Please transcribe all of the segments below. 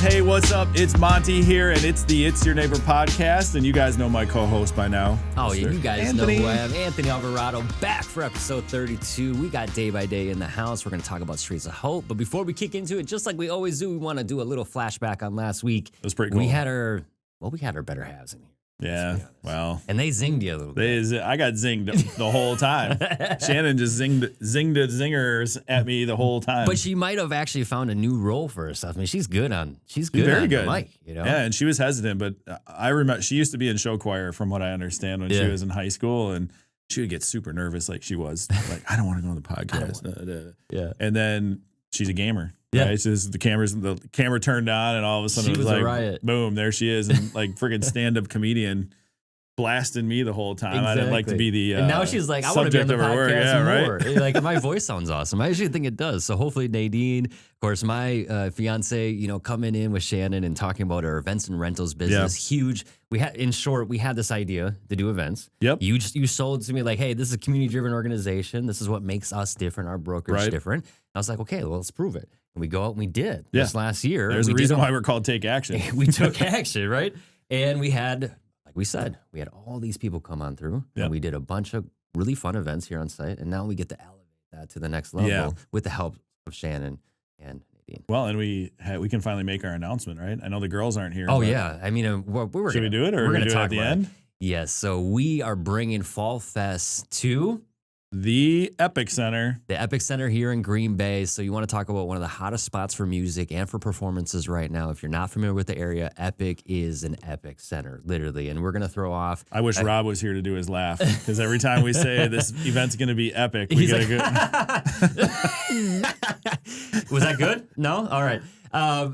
Hey, what's up? It's Monte here, and it's the It's Your Neighbor podcast, and you guys know my co-host by now. Oh, Mr. yeah, you guys Anthony. know who I am. Anthony Alvarado, back for episode 32. We got Day by Day in the house. We're going to talk about Streets of Hope. But before we kick into it, just like we always do, we want to do a little flashback on last week. It was pretty cool. We had our better halves in here. Yeah, well. And they zinged you a little bit. I got zinged the whole time. Shannon just zinged zingers at me the whole time. But she might have actually found a new role for herself. I mean, she's good on very on good. the mic, you know? Yeah, and she was hesitant, but I remember she used to be in show choir from what I understand when she was in high school, and she would get super nervous like she was. Like, I don't want to go on the podcast. Yeah. And then she's a gamer. Yeah. Right? It's just the camera turned on, and all of a sudden She it was was a like, riot. boom, there she is, and like freaking stand-up comedian blasting me the whole time. Exactly. I didn't like to be the and now she's like, I want to be on the subject of her work. podcast more. Right? Like, my voice sounds awesome. I actually think it does. So hopefully Nadine, of course, my fiance, coming in with Shannon and talking about our events and rentals business, huge. We had this idea to do events. Yep. You sold to me like, hey, this is a community-driven organization. This is what makes us different, our brokerage different. I was like, okay, well, let's prove it. And we go out and we did this last year. There's a reason why we're called Take Action. We took action, right? And we had, like we said, we had all these people come on through. Yep. And we did a bunch of really fun events here on site. And now we get to elevate that to the next level with the help of Shannon and Nadine. Well, and we can finally make our announcement, right? I know the girls aren't here. Oh, yeah. I mean, should we do it, or we're going to do it talk at the about end? it. Yes. So we are bringing Fall Fest to The Epic Center. the Epic Center here in Green Bay. So you want to talk about one of the hottest spots for music and for performances right now. If you're not familiar with the area, Epic is an epic center, literally. And we're going to throw off. I wish Rob was here to do his laugh, because every time we say this event's going to be epic, we get a good. Was that good? No? All right.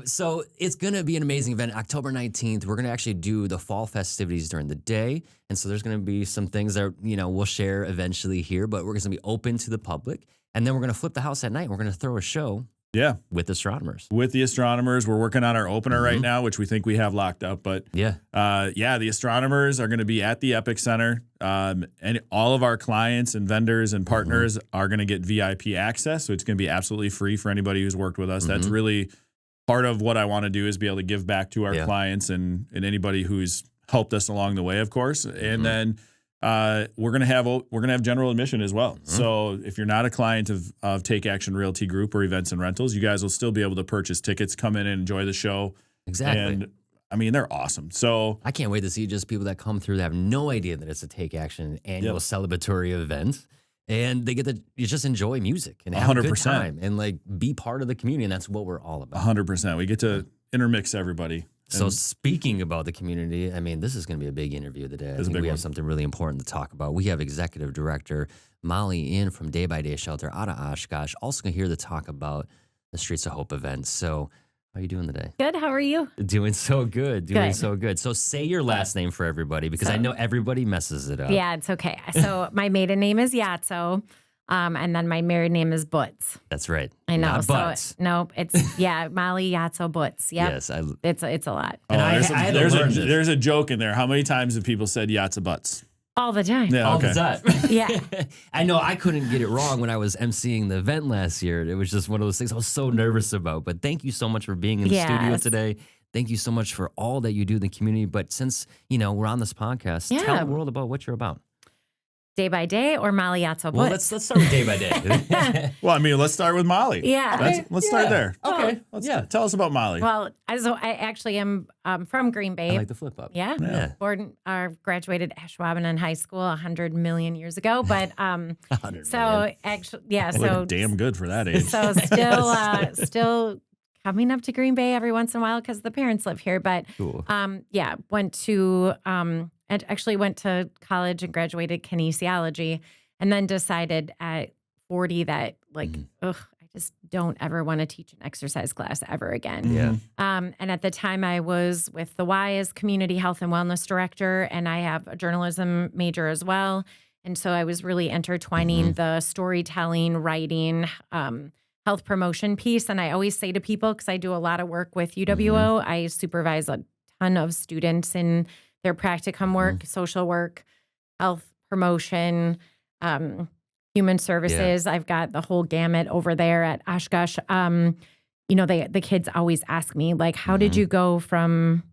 So it's going to be an amazing event. October 19th, we're going to actually do the fall festivities during the day. And so there's going to be some things that, we'll share eventually here, but we're going to be open to the public. And then we're going to flip the house at night. We're going to throw a show with astronomers. With the astronomers. We're working on our opener right now, which we think we have locked up. But the astronomers are going to be at the Epic Center. And all of our clients and vendors and partners are going to get VIP access. So it's going to be absolutely free for anybody who's worked with us. That's really part of what I want to do, is be able to give back to our clients and anybody who's helped us along the way, of course. And then we're gonna have general admission as well. So if you're not a client of Take Action Realty Group or Events and Rentals, you guys will still be able to purchase tickets, come in and enjoy the show. Exactly. And I mean, they're awesome. So I can't wait to see just people that come through that have no idea that it's a Take Action annual celebratory event. And they get to just enjoy music and have a good time and like be part of the community. And that's what we're all about. 100%. We get to intermix everybody. So speaking about the community, I mean, this is going to be a big interview today. I think we have something really important to talk about. We have Executive Director Molly in from Day by Day Shelter out of Oshkosh, also going to hear the talk about the Streets of Hope event. So how are you doing today? Good. How are you? Doing so good. So good. So say your last name for everybody, because I know everybody messes it up. Yeah, it's okay. So my maiden name is Yatso, and then my married name is Butz. That's right. I know. Not Butz. Nope. It's Molly Yatso-Butz. Yep. Yes. It's a lot. And there's a joke in there. How many times have people said Yatso-Butz? All the time. Yeah, All the time. Yeah. I know I couldn't get it wrong when I was emceeing the event last year. It was just one of those things I was so nervous about. But thank you so much for being in the studio today. Thank you so much for all that you do in the community. But since, we're on this podcast, tell the world about what you're about. Day by Day or Molly Yatso-Butz? Well, let's start with Day by Day. Well, I mean, let's start with Molly. Yeah. Let's start there. Okay. Tell us about Molly. Well, I actually am from Green Bay. I like the flip up. Yeah. Born, graduated Ashwaubenon High School 100 million years ago. But actually, so damn good for that age. So still coming up to Green Bay every once in a while because the parents live here. But cool. went to college and graduated kinesiology, and then decided at 40 that I just don't ever want to teach an exercise class ever again. Yeah. And at the time I was with the Y as community health and wellness director, and I have a journalism major as well. And so I was really intertwining the storytelling, writing, health promotion piece. And I always say to people, because I do a lot of work with UWO, I supervise a ton of students in their practicum work, social work, health promotion, human services. I've got the whole gamut over there at Oshkosh. the kids always ask me, like, how did you go from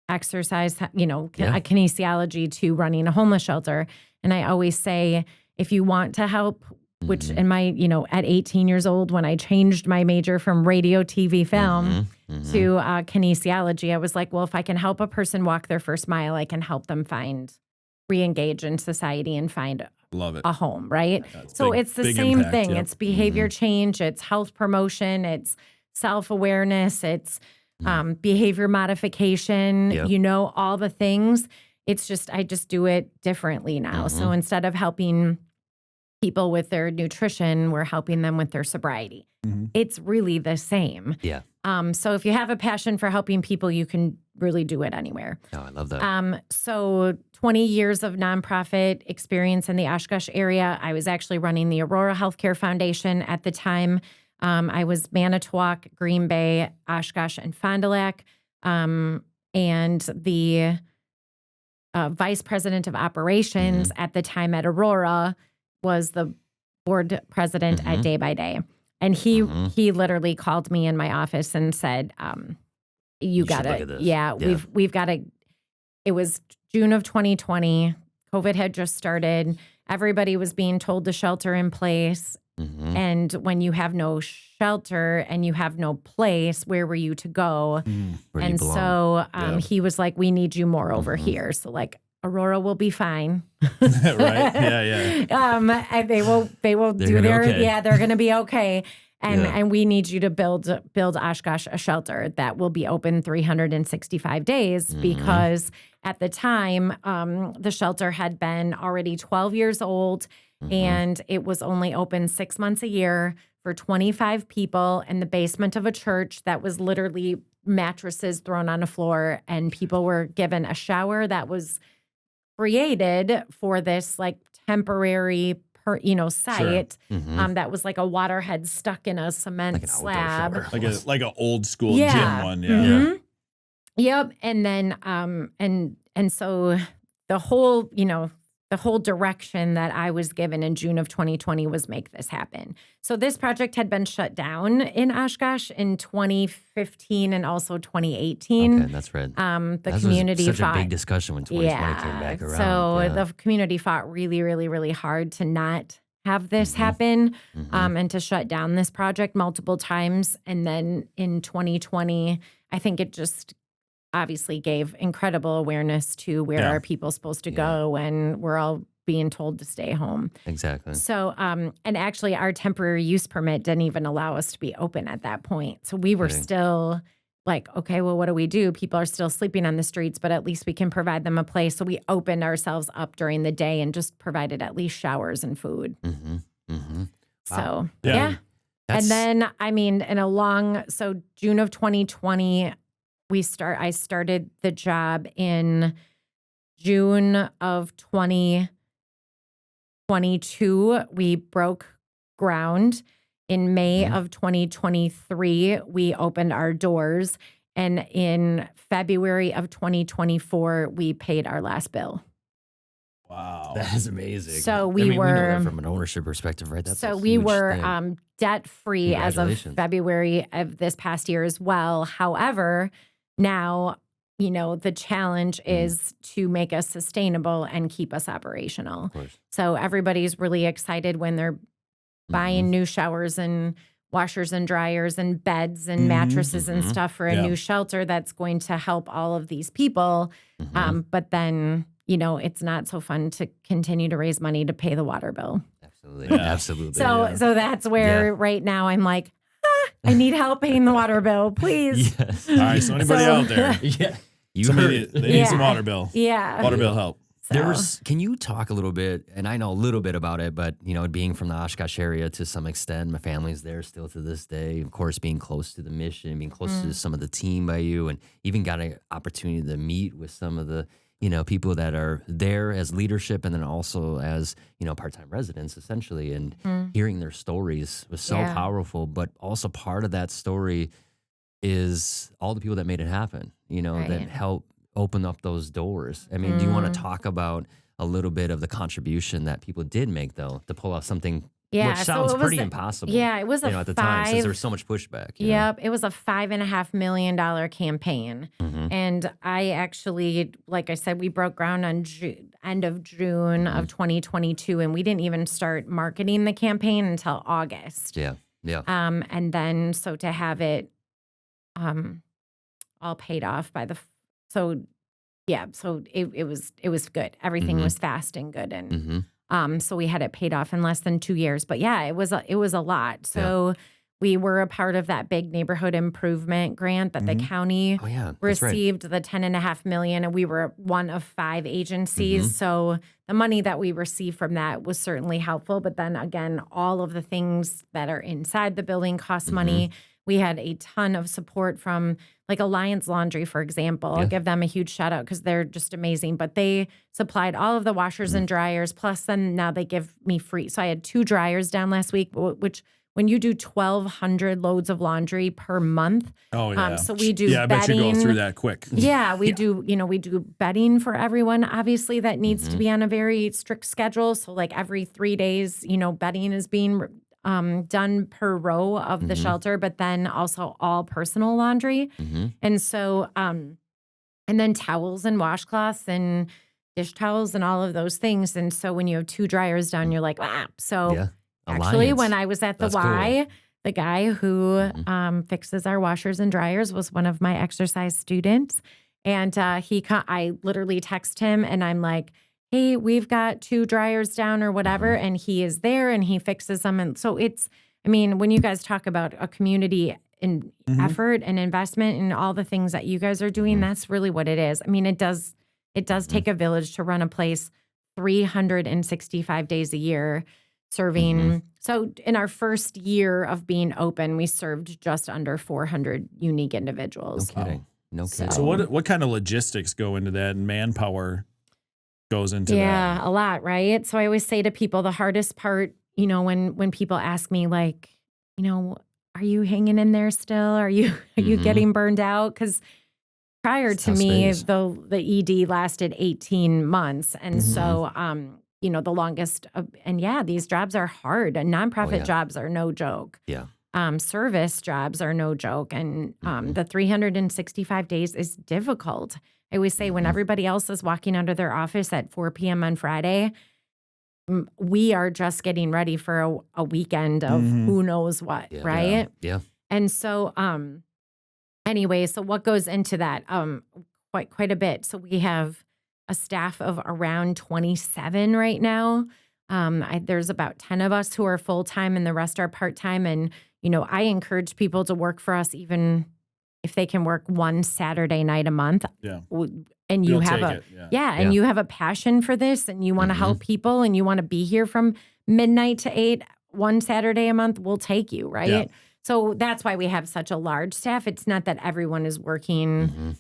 exercise, a kinesiology to running a homeless shelter? And I always say, if you want to help, which in my, at 18 years old, when I changed my major from radio, TV, film to kinesiology, I was like, well, if I can help a person walk their first mile, I can help them re-engage in society and find a home, right? So it's the same thing. Yep. It's behavior change, it's health promotion, it's self-awareness, it's behavior modification, all the things. It's just, I just do it differently now. So instead of helping people with their nutrition, we're helping them with their sobriety. It's really the same. Yeah. So if you have a passion for helping people, you can really do it anywhere. Oh, I love that. So 20 years of nonprofit experience in the Oshkosh area. I was actually running the Aurora Healthcare Foundation at the time. I was Manitowoc, Green Bay, Oshkosh, and Fond du Lac. And the vice president of operations at the time at Aurora was the board president at Day by Day. And he literally called me in my office and said, you got to, we've got to, it was June of 2020. COVID had just started. Everybody was being told to shelter in place. And when you have no shelter and you have no place, where were you to go? And so he was like, we need you more over here. So like, Aurora will be fine. Right? Yeah. And they will do their, they're going to be okay. And we need you to build Oshkosh a shelter that will be open 365 days because at the time, the shelter had been already 12 years old and it was only open 6 months a year for 25 people in the basement of a church that was literally mattresses thrown on the floor, and people were given a shower that was created for this like temporary site that was like a water head stuck in a cement slab, like an old school gym one. Yep. And then and so the whole direction that I was given in June of 2020 was make this happen. So this project had been shut down in Oshkosh in 2015 and also 2018. Okay, that's right. The community was such fought a big discussion when 2020 came back around. So the community fought really, really, really hard to not have this happen and to shut down this project multiple times. And then in 2020, I think it just obviously gave incredible awareness to where are people supposed to go when we're all being told to stay home. Exactly. So, and actually our temporary use permit didn't even allow us to be open at that point. So we were still like, okay, well, what do we do? People are still sleeping on the streets, but at least we can provide them a place. So we opened ourselves up during the day and just provided at least showers and food. So, And then, so June of 2020, I started the job in June of 2022. We broke ground. In May of 2023, we opened our doors. And in February of 2024, we paid our last bill. Wow. That is amazing. So we know that from an ownership perspective, right? That's so we were debt-free as of February of this past year as well. However, now, the challenge is to make us sustainable and keep us operational. So everybody's really excited when they're buying new showers and washers and dryers and beds and mattresses and stuff for a new shelter that's going to help all of these people. But then, it's not so fun to continue to raise money to pay the water bill. Absolutely. So that's where right now I'm like, I need help paying the water bill, please. Yes. All right, so anybody out there? They need some water bill. Water bill help. So. Can you talk a little bit, and I know a little bit about it, but, being from the Oshkosh area to some extent, my family's there still to this day. Of course, being close to the mission, being close to some of the team by you, and even got an opportunity to meet with some of the, people that are there as leadership and then also as, part-time residents, essentially. And hearing their stories was so powerful, but also part of that story is all the people that made it happen, that helped open up those doors. I mean, do you want to talk about a little bit of the contribution that people did make, though, to pull off something Yeah, Which so sounds it was pretty impossible. Yeah, it was a at the time, since there was five. so much pushback. Yep, it was a $5.5 million campaign, and I actually, like I said, we broke ground on end of June of 2022, and we didn't even start marketing the campaign until August. Yeah. And then so to have it, all paid off by so yeah, so it was good. Everything was fast and good, and so we had it paid off in less than 2 years. But yeah, it was a lot. So we were a part of that big neighborhood improvement grant that the county received, the $10.5 million, and we were one of 5 agencies. So the money that we received from that was certainly helpful. But then again, all of the things that are inside the building cost money. We had a ton of support from like Alliance Laundry, for example. I'll give them a huge shout out because they're just amazing. But they supplied all of the washers and dryers. Plus, then now they give me free. So I had 2 dryers down last week, which when you do 1,200 loads of laundry per month. Oh, yeah. So we do I bet you go through that quick. Yeah, we do, we do bedding for everyone. Obviously, that needs to be on a very strict schedule. So like every 3 days, bedding is being done per row of the shelter, but then also all personal laundry. And so, and then towels and washcloths and dish towels and all of those things. And so when you have 2 dryers down, you're like, ah. So actually, when I was at the Y, the guy who fixes our washers and dryers was one of my exercise students. And I literally text him and I'm like, hey, we've got 2 dryers down or whatever. And he is there and he fixes them. And so when you guys talk about a community and effort and investment and all the things that you guys are doing, that's really what it is. I mean, it does take a village to run a place 365 days a year serving. So in our first year of being open, we served just under 400 unique individuals. No kidding. No kidding. So what kind of logistics go into that and manpower goes into that? Yeah, a lot, right? So I always say to people, the hardest part, when people ask me like, are you hanging in there still? Are you getting burned out? Because prior to me, the ED lasted 18 months. And so, the longest, these jobs are hard. And nonprofit jobs are no joke. Yeah. Service jobs are no joke. And the 365 days is difficult. I always say when everybody else is walking out of their office at 4 p.m. on Friday, we are just getting ready for a weekend of who knows what, right? Yeah. And so, anyway, so what goes into that? Quite a bit. So we have a staff of around 27 right now. There's about 10 of us who are full-time and the rest are part-time. And, I encourage people to work for us even if they can work one Saturday night a month. Yeah. And you have you have a passion for this and you want to help people and you want to be here from midnight to 8 one Saturday a month, we'll take you, right? Yeah. So that's why we have such a large staff. It's not that everyone is working,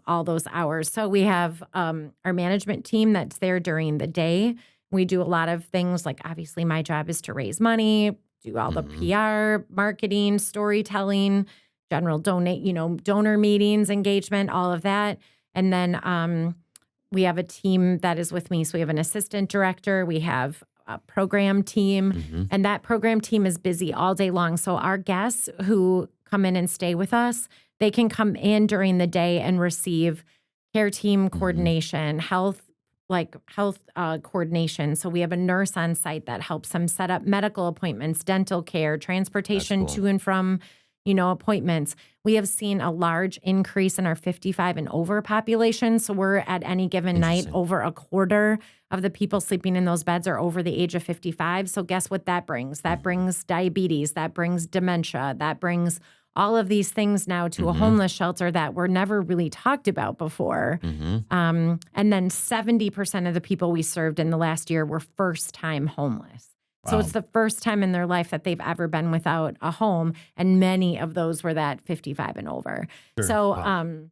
all those hours. So we have our management team that's there during the day. We do a lot of things like obviously my job is to raise money, do all the PR, marketing, storytelling, general donor meetings, engagement, all of that. And then we have a team that is with me. So we have an assistant director. We have a program team. And that program team is busy all day long. So our guests who come in and stay with us, they can come in during the day and receive care team coordination, health coordination. So we have a nurse on site that helps them set up medical appointments, dental care, transportation to and from appointments. We have seen a large increase in our 55 and over population. So we're at any given night, over a quarter of the people sleeping in those beds are over the age of 55. So guess what that brings? That brings diabetes, that brings dementia, that brings all of these things now to a homeless shelter that were never really talked about before. And then 70% of the people we served in the last year were first-time homeless. So it's the first time in their life that they've ever been without a home, and many of those were that 55 and over. Sure. So,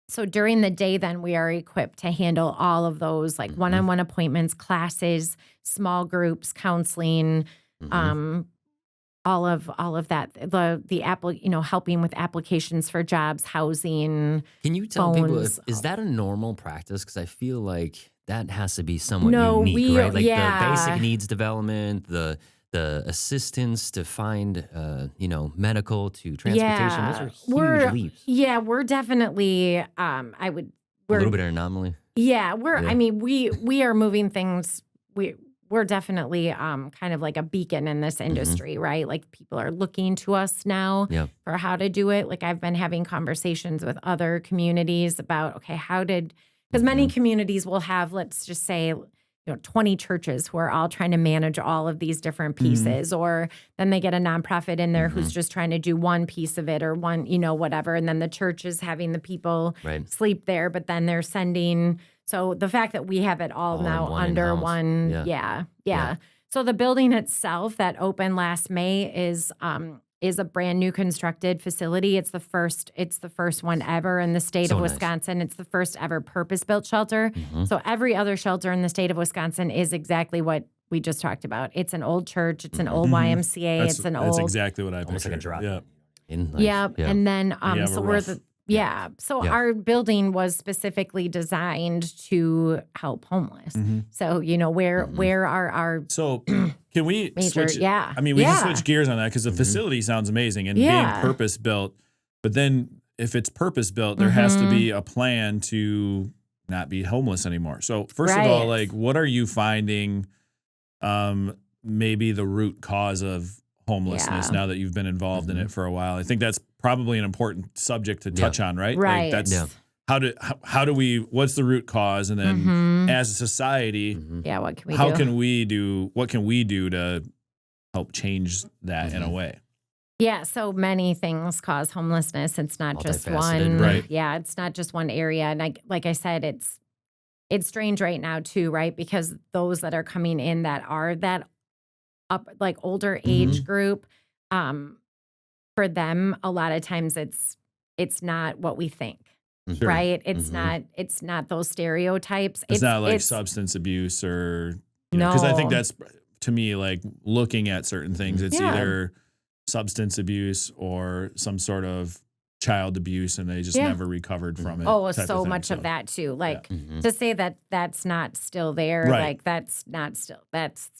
so during the day, then we are equipped to handle all of those, like one-on-one appointments, classes, small groups, counseling, all of that. Helping with applications for jobs, housing. Can you tell people is that a normal practice? Because I feel like that has to be somewhat unique, right? Like the basic needs development, the the assistance to find, medical to transportation. Those are huge leaps. Yeah, we're definitely, we're A little bit of an anomaly. Yeah, I mean, we are moving things. We're definitely kind of like a beacon in this industry, right? Like people are looking to us now for how to do it. Like I've been having conversations with other communities about, okay, because many communities will have, let's just say, 20 churches who are all trying to manage all of these different pieces, or then they get a nonprofit in there who's just trying to do one piece of it or one, whatever. And then the church is having the people sleep there, but then they're sending. So the fact that we have it all now under one. Yeah. So the building itself that opened last May is a brand new constructed facility. It's the first one ever in the state of Wisconsin. It's the first ever purpose-built shelter. So every other shelter in the state of Wisconsin is exactly what we just talked about. It's an old church. It's an old YMCA. That's exactly what I pictured. Like a drop. Yeah. And then so our building was specifically designed to help homeless. So where are our can we switch? Yeah. I mean, we can switch gears on that because the facility sounds amazing and being purpose built. But then if it's purpose built, there has to be a plan to not be homeless anymore. So first of all, like, what are you finding? Maybe the root cause of homelessness now that you've been involved in it for a while. I think that's probably an important subject to touch on, right? Right. Like that's how do we, what's the root cause? And then as a society, what can we what can we do to help change that in a way? Yeah, so many things cause homelessness. It's not just one. Right. Yeah, it's not just one area. And like I said, it's strange right now too, right? Because those that are coming in that are that up like older age group, for them, a lot of times it's not what we think. Sure. Right? It's not those stereotypes. It's not like substance abuse or because I think that's to me like looking at certain things. It's either substance abuse or some sort of child abuse, and they just never recovered from it. Oh, so much of that too. Like to say that that's not still there, like that's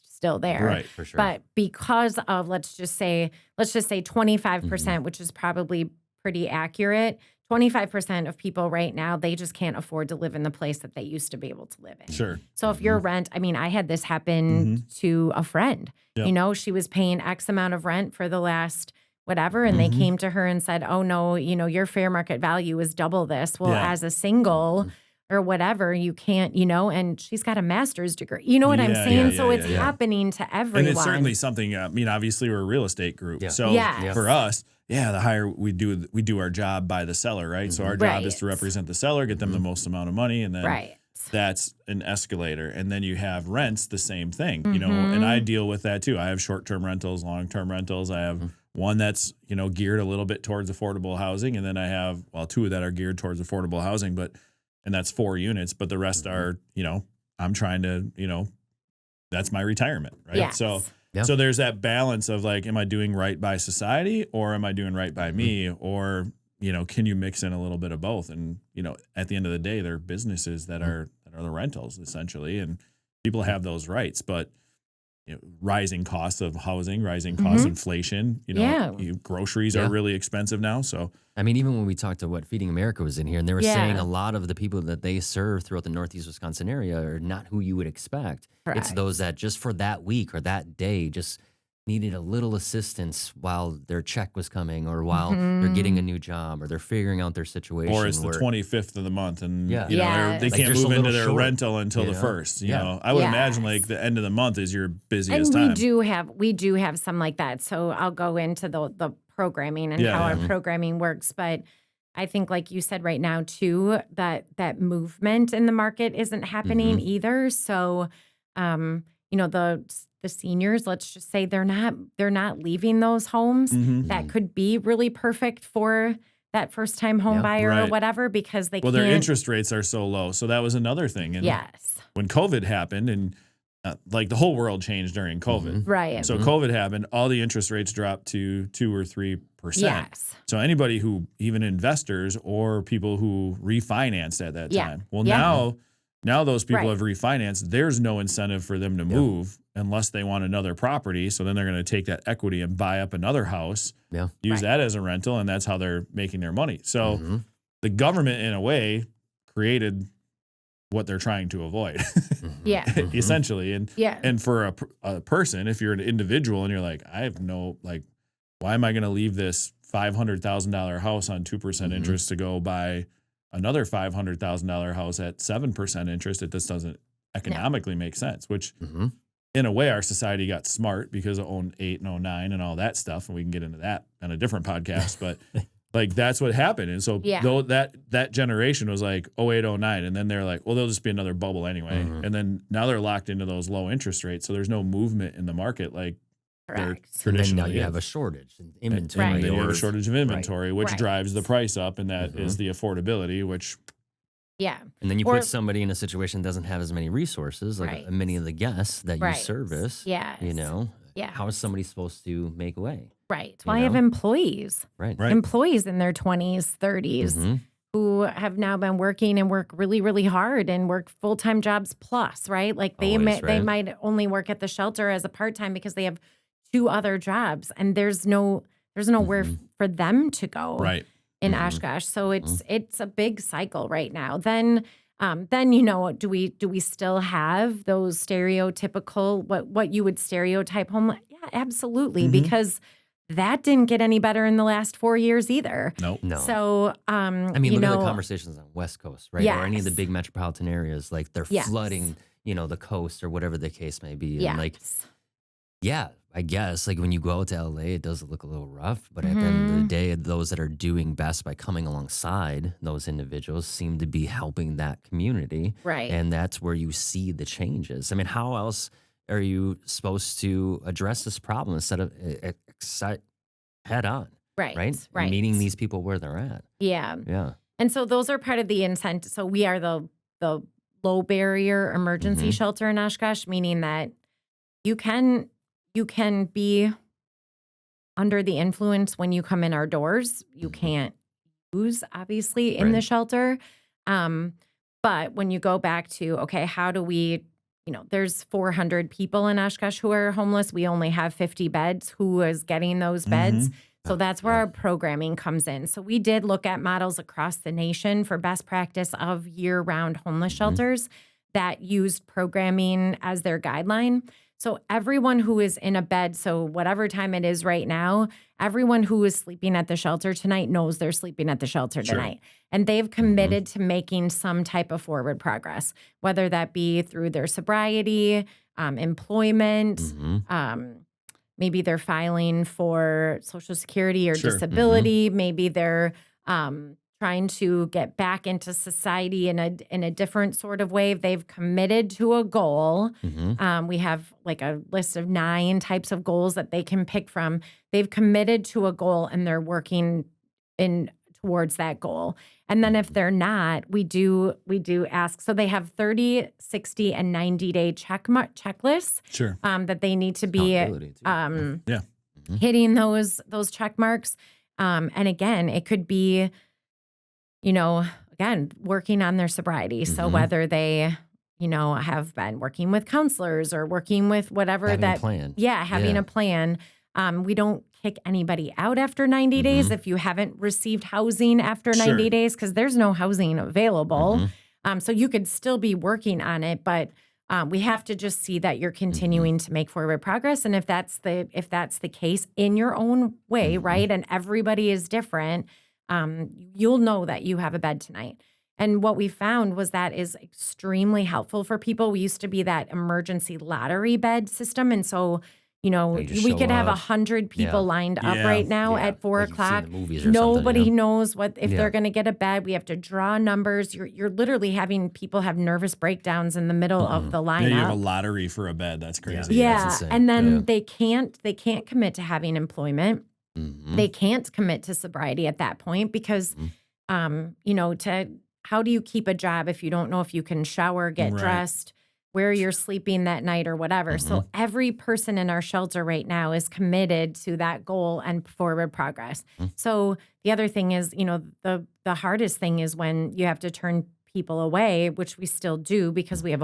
still there. Right, for sure. But because of let's just say 25%, which is probably pretty accurate. 25% of people right now, they just can't afford to live in the place that they used to be able to live in. Sure. So if your rent, I mean, I had this happen to a friend. Yep. She was paying X amount of rent for the last whatever, and they came to her and said, oh no, your fair market value is double this. Well, as a single or whatever, you can't, and she's got a master's degree. You know what I'm saying? So it's happening to everyone. And it's certainly something, I mean, obviously we're a real estate group. Yeah. So for us, the higher we do our job by the seller, right? So our job is to represent the seller, get them the most amount of money, and then that's an escalator. And then you have rents, the same thing, and I deal with that too. I have short-term rentals, long-term rentals. I have one that's, geared a little bit towards affordable housing. And then I have, two that are geared towards affordable housing, and that's 4 units, but the rest are, I'm trying to, that's my retirement, right? Yes. So there's that balance of like, am I doing right by society or am I doing right by me? Or, can you mix in a little bit of both? And, at the end of the day, they're businesses that are the rentals essentially. And people have those rights, but rising costs of housing, rising costs of inflation, groceries are really expensive now. So, I mean, even when we talked to Feeding America was in here and they were saying a lot of the people that they serve throughout the Northeast Wisconsin area are not who you would expect. Correct. It's those that just for that week or that day just needed a little assistance while their check was coming or while they're getting a new job or they're figuring out their situation. Or it's the 25th of the month and they Like can't move into their rental until the 1st. You know, I would imagine like the end of the month is your busiest time. We do have some like that. So I'll go into the programming and how our programming works. But I think like you said right now too, that movement in the market isn't happening either. So, the seniors, let's just say they're not leaving those homes that could be really perfect for that first time home buyer or whatever because they can't. Well, their interest rates are so low. So that was another thing. And when COVID happened and like the whole world changed during COVID. Right. So COVID happened, all the interest rates dropped to 2 or 3%. Yes. So anybody who, even investors or people who refinanced at that time. Well, now those people have refinanced. There's no incentive for them to move unless they want another property. So then they're going to take that equity and buy up another house, use that as a rental, and that's how they're making their money. So the government, in a way, created what they're trying to avoid, essentially. And for a person, if you're an individual and you're like, I have no, like, why am I going to leave this $500,000 house on 2% interest to go buy another $500,000 house at 7% interest? It just doesn't economically make sense, which in a way our society got smart because of 08 and 09 and all that stuff. And we can get into that on a different podcast, but like that's what happened. And so though that generation was like 08, 09, and then they're like, well, there'll just be another bubble anyway. And then now they're locked into those low interest rates. So there's no movement in the market like there traditionally now you have a shortage in inventory. And then you have a shortage of inventory, which drives the price up, and that is the affordability, which and then you put somebody in a situation that doesn't have as many resources, like many of the guests that you service. You know, how is somebody supposed to make away? Well, I have employees, employees in their 20s, 30s, who have now been working and work really, really hard and work full-time jobs plus, right? Like they might only work at the shelter as a part-time because they have 2 other jobs, and there's nowhere for them to go in Oshkosh. So it's a big cycle right now. Then you know, do we still have those stereotypical what you would stereotype homeless? Yeah, absolutely, because that didn't get any better in the last 4 years either. No. So I mean, look at the conversations on West Coast, right? Or any of the big metropolitan areas, like they're flooding, you know, the coast or whatever the case may be. And like, I guess like when you go out to LA, it does look a little rough, but at the end of the day, those that are doing best by coming alongside those individuals seem to be helping that community. And that's where you see the changes. I mean, how else are you supposed to address this problem instead of head on? Right. Meeting these people where they're at. Yeah. And so those are part of the incentive. So we are the low barrier emergency shelter in Oshkosh, meaning that you can be under the influence when you come in our doors. You can't use, obviously, in the shelter. But when you go back to, okay, how do we, you know, there's 400 people in Oshkosh who are homeless. We only have 50 beds. Who is getting those beds? So that's where our programming comes in. So we did look at models across the nation for best practice of year-round homeless shelters that used programming as their guideline. So everyone who is in a bed, so whatever time it is right now, everyone who is sleeping at the shelter tonight knows they're sleeping at the shelter tonight. And they've committed to making some type of forward progress, whether that be through their sobriety, employment, maybe they're filing for Social Security or disability, maybe they're trying to get back into society in a different sort of way. They've committed to a goal. We have like a list of 9 types of goals that they can pick from. They've committed to a goal and they're working towards that goal. And then if they're not, we do ask. So they have 30, 60, and 90-day checklists that they need to be hitting those check marks. And again, it could be, you know, again, working on their sobriety. So whether they, you know, have been working with counselors or working with whatever having a plan. We don't kick anybody out after 90 days if you haven't received housing after 90 days, because there's no housing available. So you could still be working on it, but we have to just see that you're continuing to make forward progress. And if that's the case in your own way, right? And everybody is different. You'll know that you have a bed tonight. And what we found was that is extremely helpful for people. We used to be that emergency lottery bed system. And so, you know, we could have 100 people lined up right now at 4 o'clock. Nobody knows if they're going to get a bed. We have to draw numbers. You're literally having people have nervous breakdowns in the middle of the lineup. Yeah, you have a lottery for a bed. That's crazy. Yeah. And then they can't commit to having employment. They can't commit to sobriety at that point because, you know, how do you keep a job if you don't know if you can shower, get dressed, where you're sleeping that night or whatever. So every person in our shelter right now is committed to that goal and forward progress. So the other thing is, you know, the hardest thing is when you have to turn people away, which we still do because we have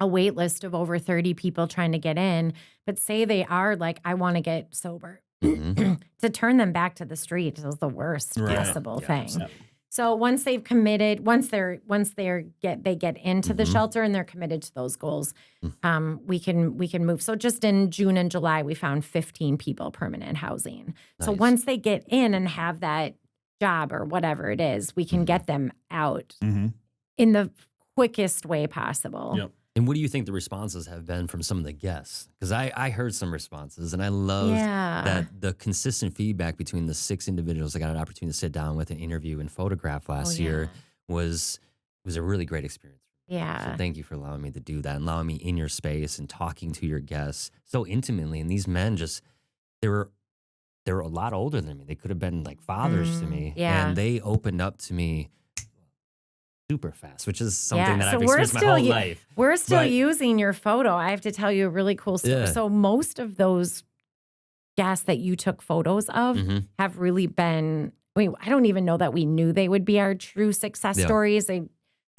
a wait list of over 30 people trying to get in, but say they are like, I want to get sober. To turn them back to the street is the worst possible thing. Yeah. So once they've committed, once they get into the shelter and they're committed to those goals, we can move. So just in June and July, we found 15 people permanent housing. Nice. So once they get in and have that job or whatever it is, we can get them out in the quickest way possible. Yep. And what do you think the responses have been from some of the guests? Because I heard some responses, and I loved that the consistent feedback between the 6 individuals I got an opportunity to sit down with and interview and photograph last year was a really great experience. Yeah. So thank you for allowing me to do that and allowing me in your space and talking to your guests so intimately. And these men they were a lot older than me. They could have been like fathers to me. Yeah. And they opened up to me super fast, which is something that I've experienced my whole life. We're still using your photo. I have to tell you a really cool story. Yeah. So most of those guests that you took photos of have really been, I don't even know that we knew they would be our true success stories a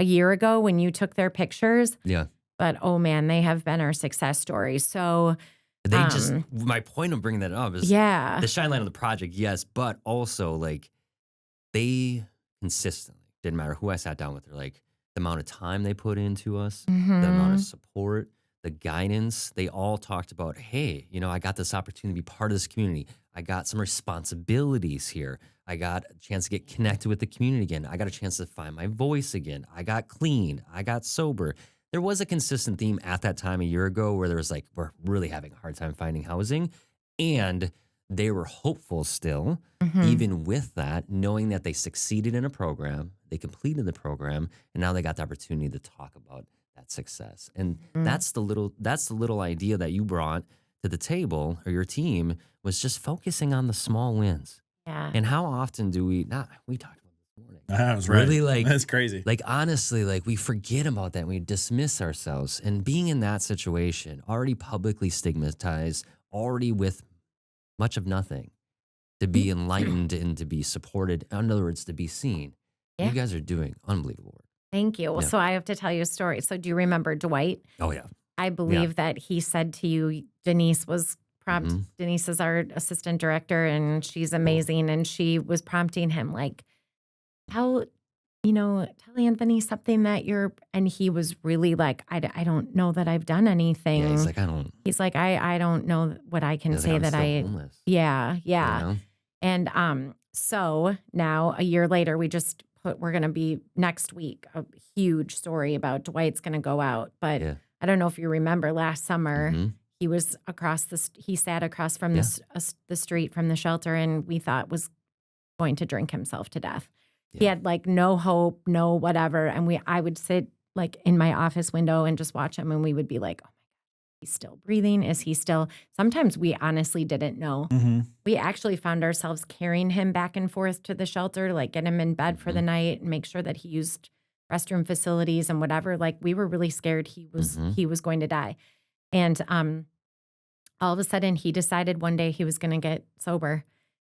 year ago when you took their pictures. Yeah. But oh man, they have been our success stories. So they my point of bringing that up is the shine light on the project, yes, but also like they consistently, didn't matter who I sat down with, they're like the amount of time they put into us, the amount of support, the guidance. They all talked about, hey, I got this opportunity to be part of this community. I got some responsibilities here. I got a chance to get connected with the community again. I got a chance to find my voice again. I got clean. I got sober. There was a consistent theme at that time a year ago where there was like, we're really having a hard time finding housing. And they were hopeful still, even with that, knowing that they succeeded in a program, they completed the program, and now they got the opportunity to talk about that success. And that's the little idea that you brought to the table, or your team, was just focusing on the small wins. Yeah. And how often do we talked about this morning. That was right. Really that's crazy. Like honestly, like we forget about that. We dismiss ourselves. And being in that situation, already publicly stigmatized, already with much of nothing, to be enlightened and to be supported. In other words, to be seen. Yeah. You guys are doing unbelievable work. Thank you. Well, so I have to tell you a story. So do you remember Dwight? Oh, yeah. I believe that he said to you, Denise was Denise is our assistant director, and she's amazing. And she was prompting him like, tell Anthony something that and he was really like, I don't know that I've done anything. Yeah, he's like, I don't know what I can say that I, homeless. Yeah. You know? And, so now a year later, we're going to be next week, a huge story about Dwight's going to go out. But I don't know if you remember last summer, he was he sat across from the street from the shelter, and we thought was going to drink himself to death. Yeah. He had like no hope, no whatever. And I would sit like in my office window and just watch him, and we would be like, oh my God, he's still breathing? Is he still? Sometimes we honestly didn't know. We actually found ourselves carrying him back and forth to the shelter to like get him in bed for the night and make sure that he used restroom facilities and whatever. Like we were really scared he was going to die. And all of a sudden he decided one day he was going to get sober.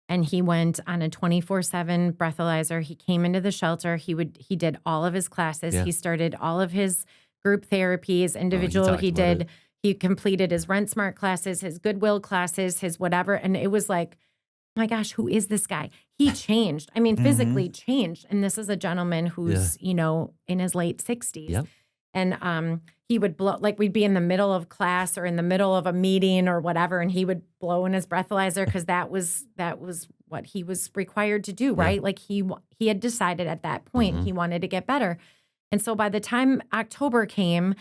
And he went on a 24/7 breathalyzer. He came into the shelter. He did all of his classes. Yeah. He started all of his group therapies, individual. He completed his Rent Smart classes, his Goodwill classes, his whatever. And it was like, oh my gosh, who is this guy? He changed. I mean, physically changed. And this is a gentleman who's, in his late 60s. Yep. And he would blow, like we'd be in the middle of class or in the middle of a meeting or whatever, and he would blow in his breathalyzer because that was what he was required to do, right? Like he had decided at that point he wanted to get better. And so by the time October came,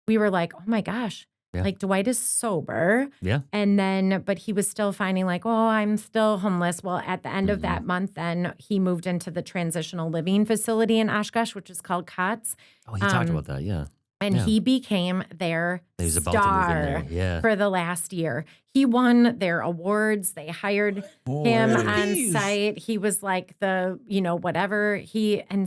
we were like, oh my gosh, like Dwight is sober. Yeah. And then, but he was still finding like, oh, I'm still homeless. Well, at the end of that month, then he moved into the transitional living facility in Oshkosh, which is called COTS. Oh, he talked about that, yeah. And he became their star Yeah. for the last year. He won their awards. They hired him on site. He was like the, whatever. Then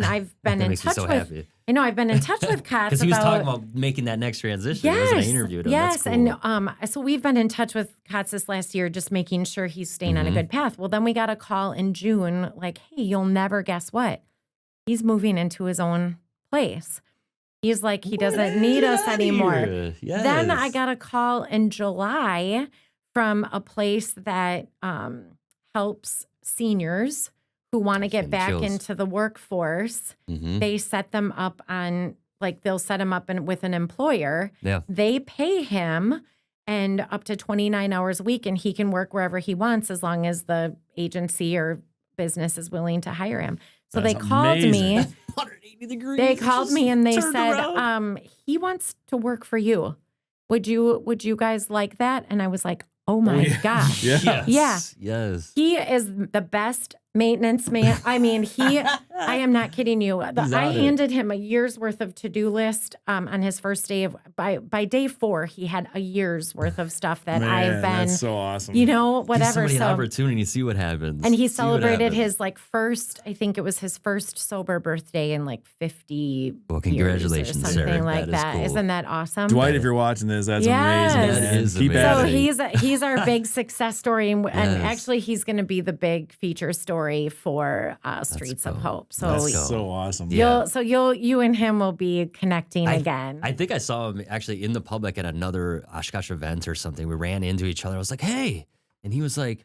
I've been in touch with. Happy. I know I've been in touch with COTS because he was talking about making that next transition. Yes, I interviewed him. Yes, That's cool. And so we've been in touch with COTS this last year, just making sure he's staying on a good path. Well, then we got a call in June, like, hey, you'll never guess what? He's moving into his own place. He's like, he doesn't need us anymore. Yes. Then I got a call in July from a place that helps seniors who want to get back into the workforce. They set them up on, like, they'll set him up with an employer. Yeah. They pay him and up to 29 hours a week, and he can work wherever he wants as long as the agency or business is willing to hire him. So That's they called me. 180 degrees. They called me and they turned said, around. he wants to work for you. Would you guys like that? And I was like, oh my gosh. Yeah. Yes. He is the best maintenance man. I mean, I am not kidding you. I handed him a year's worth of to-do list on his first day by day 4, he had a year's worth of stuff that I've been, that's so awesome. whatever. Give somebody an opportunity, see what happens. And he celebrated his first, I think it was his first sober birthday in 50 Well, congratulations, years or something sir. like that. Cool. Isn't that awesome? Dwight, if you're watching this, that's Yes. amazing. That is Keep amazing. at So it. he's our big success story, and Yes. actually he's going to be the big feature story for Streets of Hope. So That's so awesome. Yeah. you and him will be connecting again. I think I saw him actually in the public at another Oshkosh event or something. We ran into each other. I was like, hey. And he was like,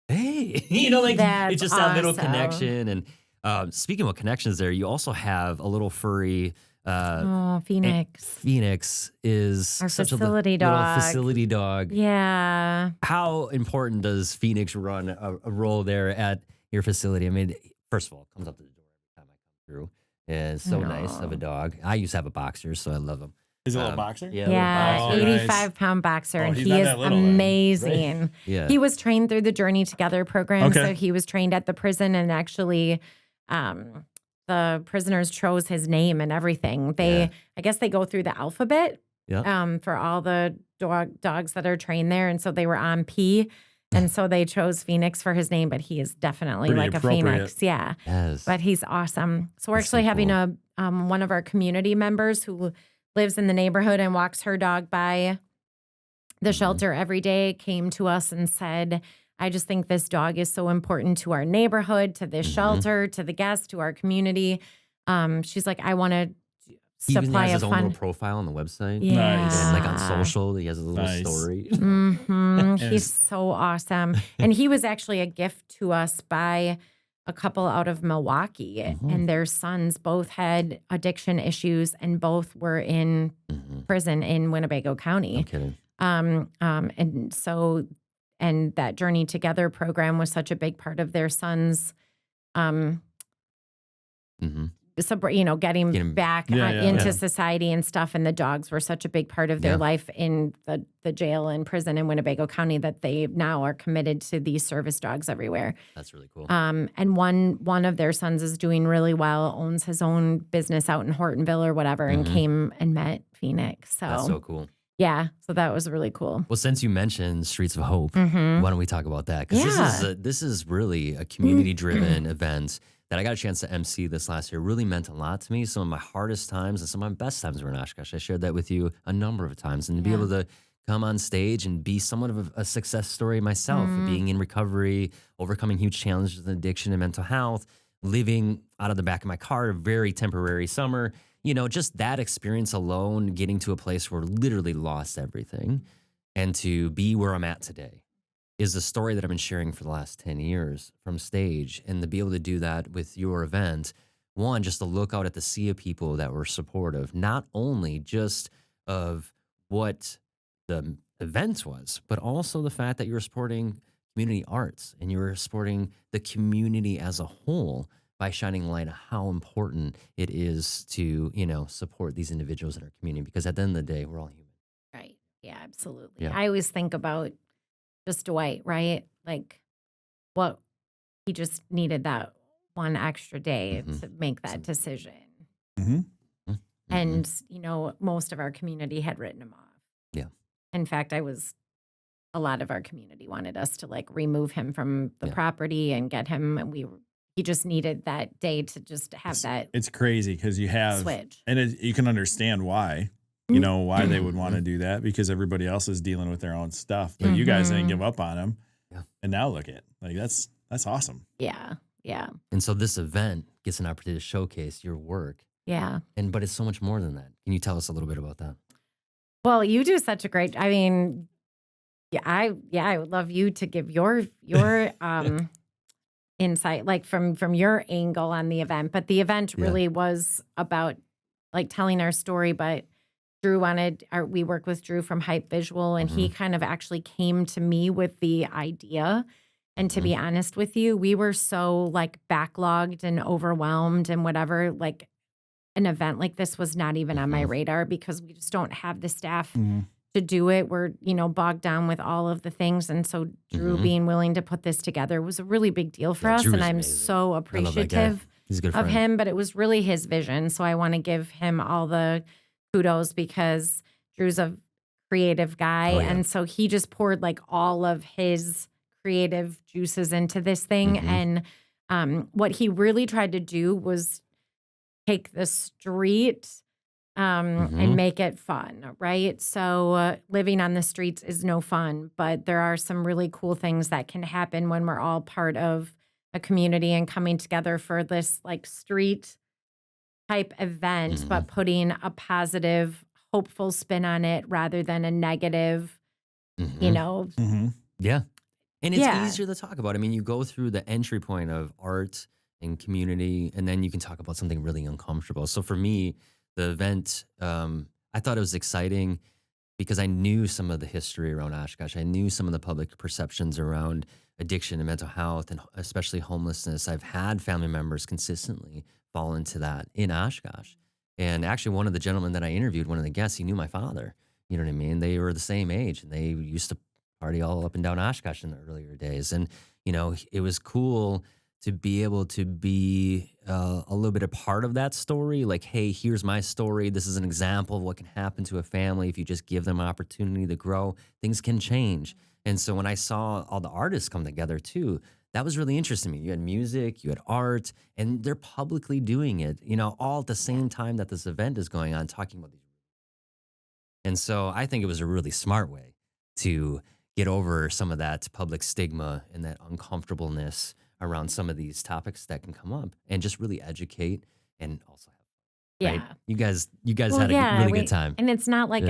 hey. That's it's just that little awesome. connection. And speaking of connections there, you also have a little furry. Phoenix. Phoenix is Our such facility a little dog. facility dog. Yeah. How important does Phoenix run a role there at your facility? I mean, first of all, it comes up to the door every time I come through. It's so nice of a dog. I used to have a boxer, so I love him. He's a little boxer? Yeah, Yeah, little boxer. 85-pound boxer, and he's he not is that little, then. amazing. Yeah. He was trained through the Journey Together program, Okay. so he was trained at the prison, and actually the prisoners chose his name and everything. I guess they go through the alphabet for all the dogs that are trained there, and so they were on P, and so they chose Phoenix for his name, but he is definitely Pretty like appropriate. a Phoenix. Yeah. Yes. But he's awesome. So we're That's so actually having cool. one of our community members who lives in the neighborhood and walks her dog by the shelter every day came to us and said, I just think this dog is so important to our neighborhood, to this shelter, to the guests, to our community. She's like, I want to He even supply has a his own little fun. profile on the website. Yeah. Nice. And like on social, he has a little Nice. story. He's so awesome. And he was actually a gift to us by a couple out of Milwaukee, and their sons both had addiction issues and both were in prison in Winnebago County. No kidding. And that Journey Together program was such a big part of their sons, getting back into society and stuff. And the dogs were such a big part of their life in the jail and prison in Winnebago County that they now are committed to these service dogs everywhere. That's really cool. And one of their sons is doing really well, owns his own business out in Hortonville or whatever, and came and met Phoenix. So That's so cool. yeah, so that was really cool. Well, since you mentioned Streets of Hope, why don't we talk about that? Because this is really a community-driven event that I got a chance to MC this last year. Really meant a lot to me. Some of my hardest times and some of my best times were in Oshkosh. I shared that with you a number of times. And to be able to come on stage and be somewhat of a success story myself, being in recovery, overcoming huge challenges with addiction and mental health, living out of the back of my car a very temporary summer. Just that experience alone, getting to a place where I literally lost everything, and to be where I'm at today is the story that I've been sharing for the last 10 years from stage. And to be able to do that with your event, one, just to look out at the sea of people that were supportive, not only just of what the event was, but also the fact that you were supporting community arts and you were supporting the community as a whole by shining light on how important it is to, support these individuals in our community. Because at the end of the day, we're all human. Right. Yeah, absolutely. Yeah. I always think about just Dwight, right? Like what he just needed that one extra day to make that decision. And, most of our community had written him off. Yeah. In fact, a lot of our community wanted us to remove him from the property and get him. And he just needed that day to just have that. It's crazy because you have switch. And you can understand why. Why they would want to do that, because everybody else is dealing with their own stuff. But you guys didn't give up on him. Yeah. And now look at that's awesome. Yeah. Yeah. And so this event gets an opportunity to showcase your work Yeah. But it's so much more than that. Can you tell us a little bit about that? Well, you do such a great, I mean, I would love you to give your insight, like from your angle on the event. But the event really was about like telling our story, but Drew we work with Drew from Hype Visual, and he kind of actually came to me with the idea. And to be honest with you, we were so like backlogged and overwhelmed and whatever, like an event like this was not even on my radar because we just don't have the staff to do it. We're, bogged down with all of the things. And so Drew being willing to put this together was a really big deal for us. Drew And is I'm amazing. so appreciative He's a good of friend. him, but it was really his vision. So I want to give him all the kudos because Drew's a creative guy. And so he just poured like all of his creative juices into this thing. And what he really tried to do was take the street and make it fun, right? So living on the streets is no fun, but there are some really cool things that can happen when we're all part of a community and coming together for this like street type event, but putting a positive, hopeful spin on it rather than a negative, Yeah. And it's easier to talk about. I mean, you go through the entry point of art and community, and then you can talk about something really uncomfortable. So for me, the event, I thought it was exciting because I knew some of the history around Oshkosh. I knew some of the public perceptions around addiction and mental health, and especially homelessness. I've had family members consistently fall into that in Oshkosh. And actually, one of the gentlemen that I interviewed, one of the guests, he knew my father. You know what I mean? They were the same age, and they used to party all up and down Oshkosh in the earlier days. And, it was cool to be able to be a little bit a part of that story. Like, hey, here's my story. This is an example of what can happen to a family if you just give them an opportunity to grow. Things can change. And so when I saw all the artists come together too, that was really interesting to me. You had music, you had art, and they're publicly doing it, all at the same time that this event is going on, talking about these. And so I think it was a really smart way to get over some of that public stigma and that uncomfortableness around some of these topics that can come up, and just really educate and also have fun. Right? You guys had a really good time. And it's not like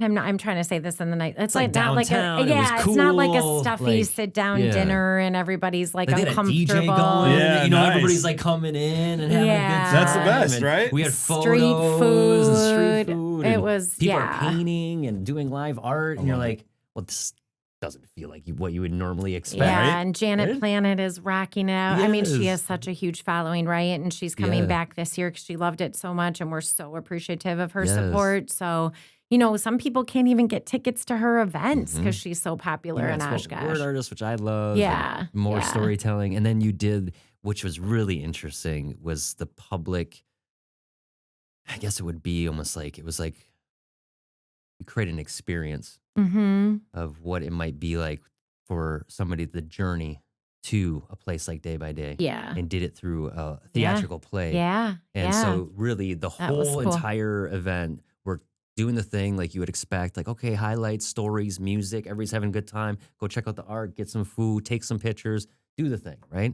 I'm trying to say this in the night. It's like not like downtown, it's cool, not like a stuffy like, sit down dinner and everybody's like they had a uncomfortable. DJ going. Yeah, nice. Everybody's like coming in and having a good time. That's the best, and right? We had Street photos and food. street food. It and was people are painting and doing live art, and you're like, well, this doesn't feel like what you would normally expect. Yeah, and Janet Planet is rocking it out. I mean, she Yes. has such a huge following, right? And she's coming back this year because she loved it so much, and we're so appreciative of her support. So, some people can't even get tickets to her events because she's so popular in Oshkosh. Word artist, which I love. Yeah, and more storytelling. And then you did, which was really interesting, was the public, I guess it would be almost like, it was like you create an experience of what it might be like for somebody, the journey to a place like Day by Day. Yeah. And did it through a theatrical play. Yeah. And so really the whole cool. entire event, we're doing the thing like you would expect, like, okay, highlights, stories, music, everybody's having a good time. Go check out the art, get some food, take some pictures, do the thing, right?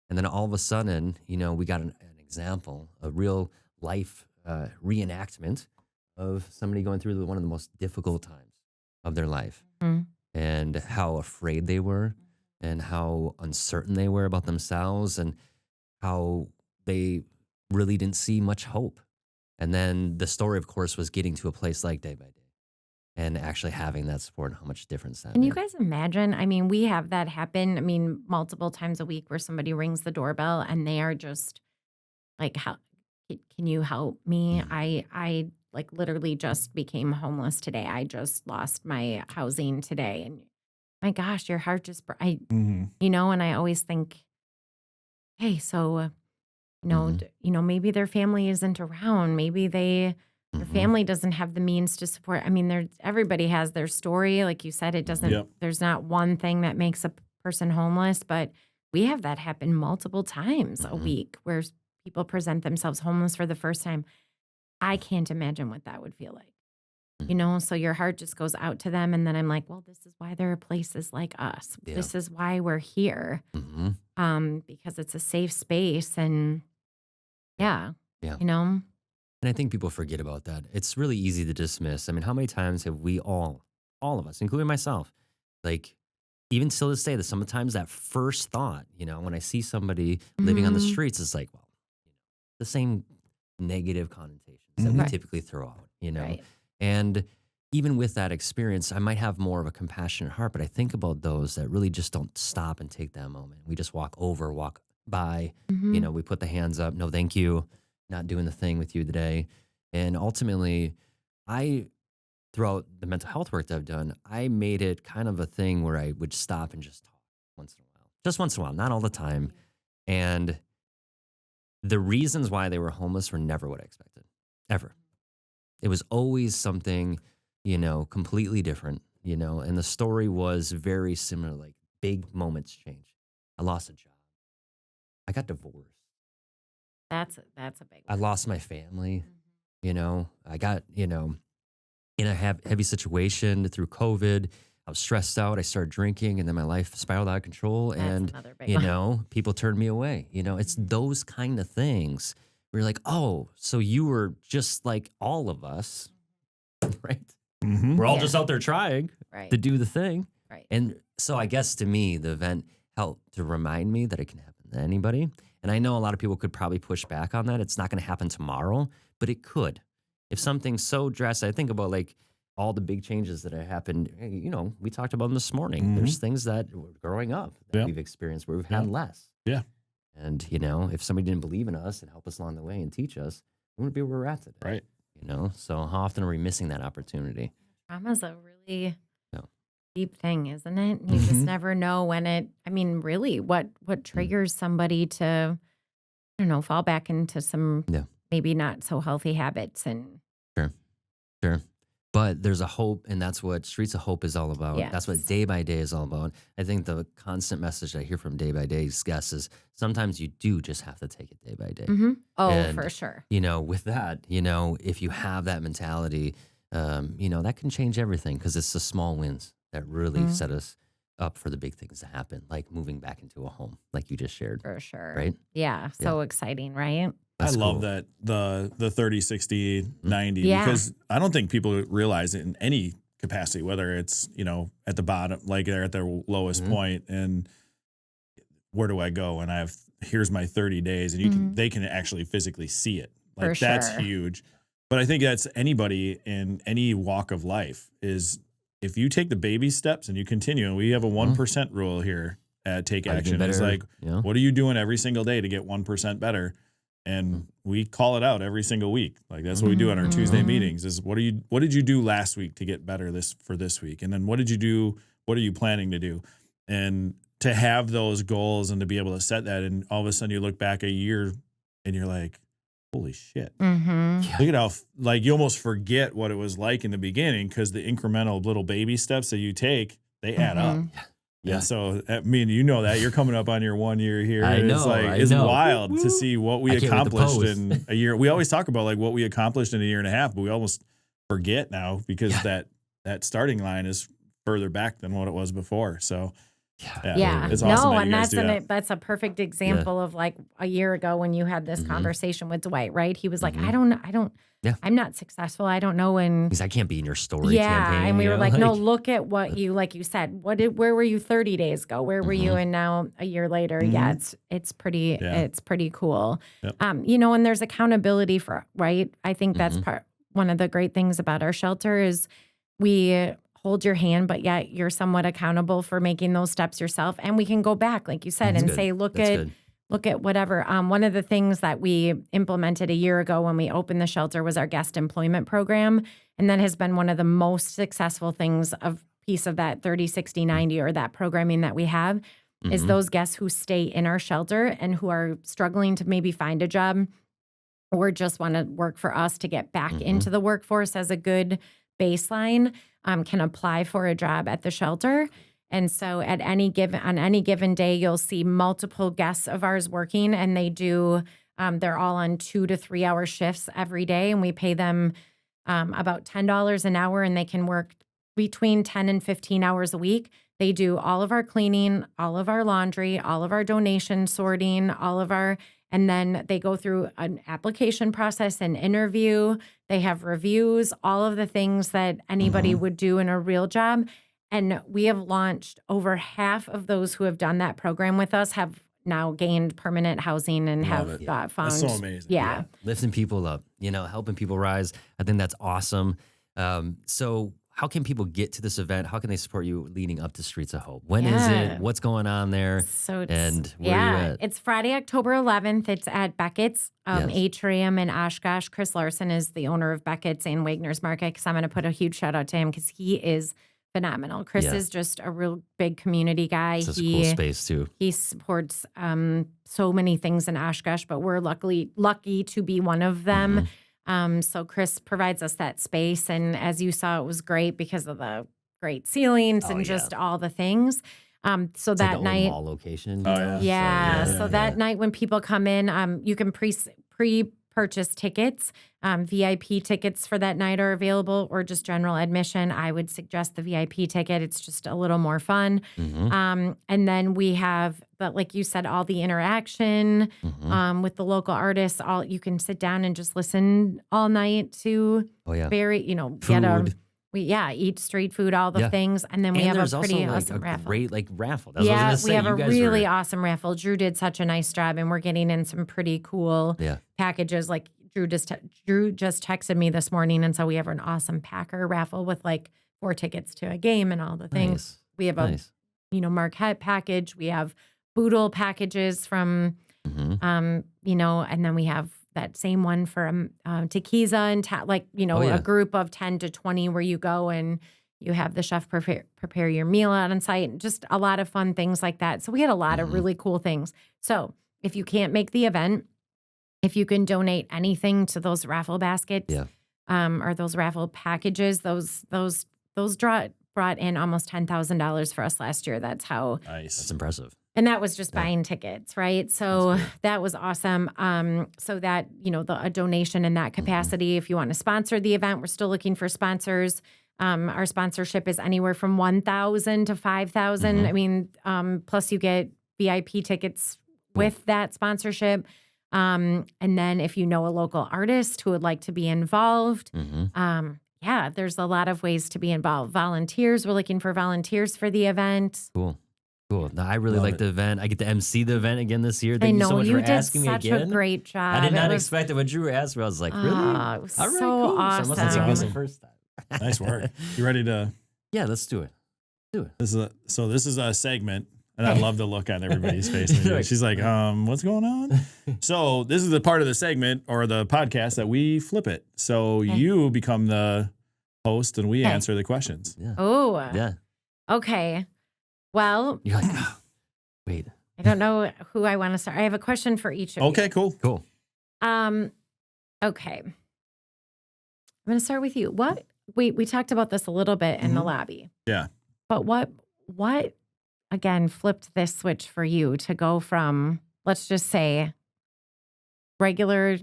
And then all of a sudden, we got an example, a real life reenactment of somebody going through one of the most difficult times of their life, and how afraid they were, and how uncertain they were about themselves, and how they really didn't see much hope. And then the story, of course, was getting to a place like Day by Day and actually having that support, and how much difference that Can made. you guys imagine? I mean, we have that happen, multiple times a week where somebody rings the doorbell and they are just like, how can you help me? I like literally just became homeless today. I just lost my housing today. And my gosh, your heart just, and I always think, hey, so, maybe their family isn't around. Maybe their family doesn't have the means to support. I mean, everybody has their story. Like you said, it doesn't, there's not one thing that makes a person homeless, but we have that happen multiple times a week where people present themselves homeless for the first time. I can't imagine what that would feel like, so your heart just goes out to them. And then I'm like, well, this is why there are places like us. Yeah. This is why we're here, because it's a safe space. And Yeah. you know? And I think people forget about that. It's really easy to dismiss. I mean, how many times have we all of us, including myself, like even till this day, that sometimes that first thought, when I see somebody living on the Mhm. streets, it's like, well, the same negative connotations that we Right. typically throw out, Right. And even with that experience, I might have more of a compassionate heart, but I think about those that really just don't stop and take that moment. We just walk by, Mhm. we put the hands up, no, thank you, not doing the thing with you today. And ultimately, throughout the mental health work that I've done, I made it kind of a thing where I would stop and just talk once in a while, just once in a while, not all the time. And the reasons why they were homeless were never what I expected, ever. It was always something, completely different, and the story was very similar, like big moments change. I lost a job. I got divorced. That's a big I one. lost my family, I got, in a heavy situation through COVID. I was stressed out. I started drinking, and then my life spiraled out of control. That's And, another big one. people turned me away. It's those kind of things where you're like, oh, so you were just like all of us, right? Mm-hmm. We're all Yeah. just out there trying Right. to do the thing. Right. And so I guess to me, the event helped to remind me that it can happen to anybody. And I know a lot of people could probably push back on that. It's not going to happen tomorrow, but it could. If something's so drastic, I think about like all the big changes that have happened. Hey, we talked about them this morning. Mhm. There's things that growing up that Yeah. we've experienced where we've had less. Yeah. And, if somebody didn't believe in us and help us along the way and teach us, we wouldn't be where we're at today. Right. So how often are we missing that opportunity? Trauma's a really No. deep thing, isn't it? You just Mhm. never know really what triggers somebody to, I don't know, fall back into some Yeah. maybe not so healthy habits and Sure. But there's a hope, and that's what Streets of Hope is all about. That's what Yes. Day by Day is all about. I think the constant message I hear from Day by Day's guests is sometimes you do just have to take it day by day. Oh, And, for sure. With that, if you have that mentality, that can change everything because it's the small wins that really set us up for the big things to happen, like moving back into a home, like you just shared. For sure. Right? Yeah. So exciting, right? That's I love cool. that the 30, 60, 90, Yeah. because I don't think people realize it in any capacity, whether it's, at the bottom, like they're at their lowest point and where do I go? And here's my 30 days and they can actually physically see it. Like For that's sure. huge. But I think that's anybody in any walk of life is if you take the baby steps and you continue, and we have a 1% rule here at Take How to get Action. It's better, like, yeah. what are you doing every single day to get 1% better? And we call it out every single week. Like that's what we do on our Tuesday meetings is what did you do last week to get better for this week? And then what did you do? What are you planning to do? And to have those goals and to be able to set that, and all of a sudden you look back a year and you're like, holy shit. Look at how like you almost forget what it was like in the beginning because the incremental little baby steps that you take, they add up. Yeah. And so, I mean, that you're coming up on your 1 year here. I know, It's I know. wild to see what we I can't wait to accomplished post. in a year. We always talk about like what we accomplished in a year and a half, but we almost forget now because that starting line is further back than what it was before. So, Yeah. it's awesome. No, that you and guys do that. that's a perfect example of like a year ago when you had this conversation with Dwight, right? He was like, Yeah. I'm not successful. I don't know. And Because I can't be in your story campaign. and we were like, no, like, look at what you, like you said, where were you 30 days ago? Where were you? And now a year later, it's pretty cool. Yep. And there's accountability right? I think that's one of the great things about our shelter is we hold your hand, but yet you're somewhat accountable for making those steps yourself. And we can go back, like you said, and say, look at whatever. One of the things that we implemented a year ago when we opened the shelter was our guest employment program. And that has been one of the most successful things piece of that 30, 60, 90 or that programming that we have is those guests who stay in our shelter and who are struggling to maybe find a job or just want to work for us to get back into the workforce as a good baseline, can apply for a job at the shelter. And so on any given day, you'll see multiple guests of ours working, and they do, they're all on 2 to 3 hour shifts every day. And we pay them about $10 an hour, and they can work between 10 and 15 hours a week. They do all of our cleaning, all of our laundry, all of our donation sorting, And then they go through an application process, an interview. They have reviews, all of the things that anybody would do in a real job. And we have launched over half of those who have done that program with us have now gained permanent housing and Love have found. That's so amazing. Yeah. Lifting people up, helping people rise. I think that's awesome. So how can people get to this event? How can they support you leading up to Streets of Hope? When is it? What's going on there? So and where are you at? It's Friday, October 11th. It's at Beckett's Atrium in Oshkosh. Chris Larson is the owner of Beckett's and Wagner's Market, because I'm going to put a huge shout out to him because he is phenomenal. Chris is just a real big community guy. It's a cool space too. He supports so many things in Oshkosh, but we're lucky to be one of them. So Chris provides us that space. And as you saw, it was great because of the great ceilings and just all the things. So it's that like night, mall location. So that night when people come in, you can pre-purchase tickets. VIP tickets for that night are available, or just general admission. I would suggest the VIP ticket. It's just a little more fun. And then we have, like you said, all the interaction with the local artists. You can sit down and just listen all night to Food. Eat street food, all the things. And then we have a pretty awesome raffle. Great raffle. That's what I was we gonna have say. a really awesome raffle. Drew did such a nice job, and we're getting in some pretty cool packages. Like Drew just texted me this morning, and so we have an awesome Packer raffle with 4 tickets to a game and all the things. We have a Marquette package. We have Boodle packages from and then we have that same one for Tequiza and a group of 10 to 20 where you go and you have the chef prepare your meal out on site. Just a lot of fun things like that. So we had a lot of really cool things. So if you can't make the event, if you can donate anything to those raffle baskets or those raffle packages, those brought in almost $10,000 for us last year. That's how nice. That's impressive. And that was just buying tickets, right? So that was awesome. So that, a donation in that capacity. If you want to sponsor the event, we're still looking for sponsors. Our sponsorship is anywhere from $1,000 to $5,000. I mean, plus you get VIP tickets with that sponsorship. And then if you know a local artist who would like to be involved, there's a lot of ways to be involved. Volunteers, we're looking for volunteers for the event. Cool. No, I really like the event. I get to MC the event again this year. Thank you so much for asking me again. You did such a great job. I did not expect it when Drew asked me. I was like, really? It was All right, so cool. awesome. So I must have taken the first time. Nice work. You ready to? Yeah, let's do it. This is a segment, and I love the look on everybody's face. She's like, what's going on? So this is the part of the segment or the podcast that we flip it. So you become the host, and we answer the questions. Yeah. Oh. Yeah. Okay. Well, you're like, wait. I don't know who I want to start. I have a question for each of you. Okay, cool. Okay. I'm going to start with you. We talked about this a little bit in the lobby. Yeah. But what again flipped this switch for you to go from, let's just say, regular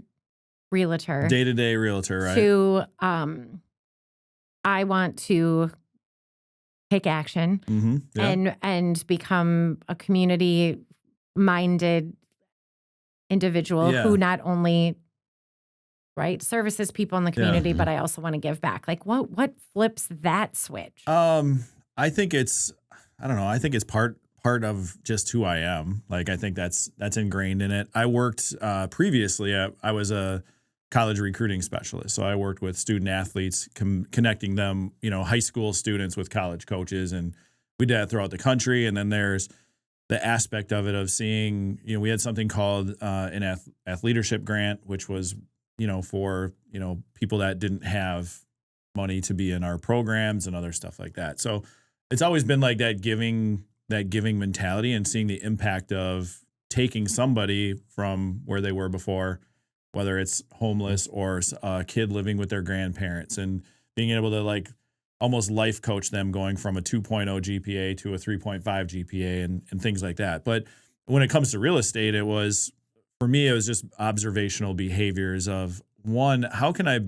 realtor, day-to-day realtor, right? To I want to take action and become a community-minded individual who not only services people in the community, but I also want to give back. Like what flips that switch? I think it's part of just who I am. Like I think that's ingrained in it. I worked previously. I was a college recruiting specialist. So I worked with student athletes, connecting them, high school students with college coaches. And we did that throughout the country. And then there's the aspect of it of seeing, we had something called an athleadership grant, which was, for, people that didn't have money to be in our programs and other stuff like that. So it's always been like that giving mentality and seeing the impact of taking somebody from where they were before, whether it's homeless or a kid living with their grandparents, and being able to almost life coach them going from a 2.0 GPA to a 3.5 GPA and things like that. But when it comes to real estate, for me, it was just observational behaviors of, one, how can I,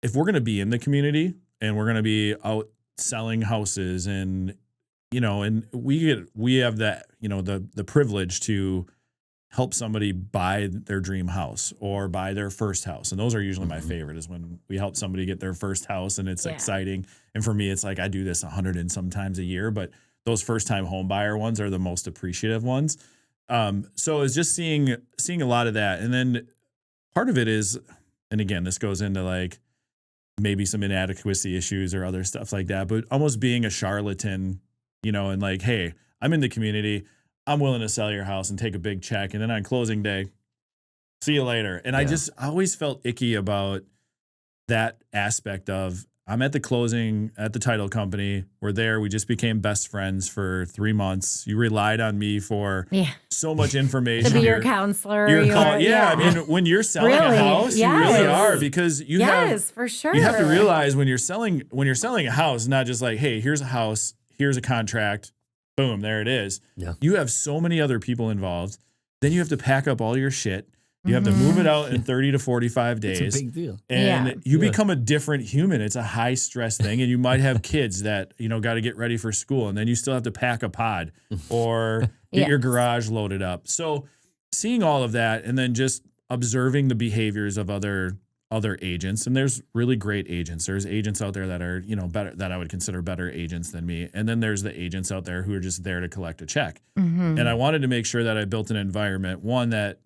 if we're going to be in the community and we're going to be out selling houses and, and we have that, the privilege to help somebody buy their dream house or buy their first house. And those are usually my favorite, is when we help somebody get their first house, and it's exciting. And for me, it's like I do this 100 and sometimes a year, but those first time home buyer ones are the most appreciative ones. So it's just seeing a lot of that. And then part of it is, and again, this goes into like maybe some inadequacy issues or other stuff like that, but almost being a charlatan, you know, and like, hey, I'm in the community, I'm willing to sell your house and take a big check. And then on closing day, see you later. And I always felt icky about that aspect of, I'm at the closing at the title company. We're there. We just became best friends for 3 months. You relied on me for so much information. To be your counselor. I mean, when you're selling a house, you really are, because you have, for sure. You have to realize when you're selling a house, not just like, hey, here's a house, here's a contract, boom, there it is. Yeah. You have so many other people involved. Then you have to pack up all your shit. You have to move it out in 30 to 45 days. It's a big deal. And you become a different human. It's a high stress thing. And you might have kids that, you know, got to get ready for school. And then you still have to pack a pod or get your garage loaded up. So seeing all of that, and then just observing the behaviors of other agents. And there's really great agents. There's agents out there that are, you know, better, that I would consider better agents than me. And then there's the agents out there who are just there to collect a check. And I wanted to make sure that I built an environment, one, that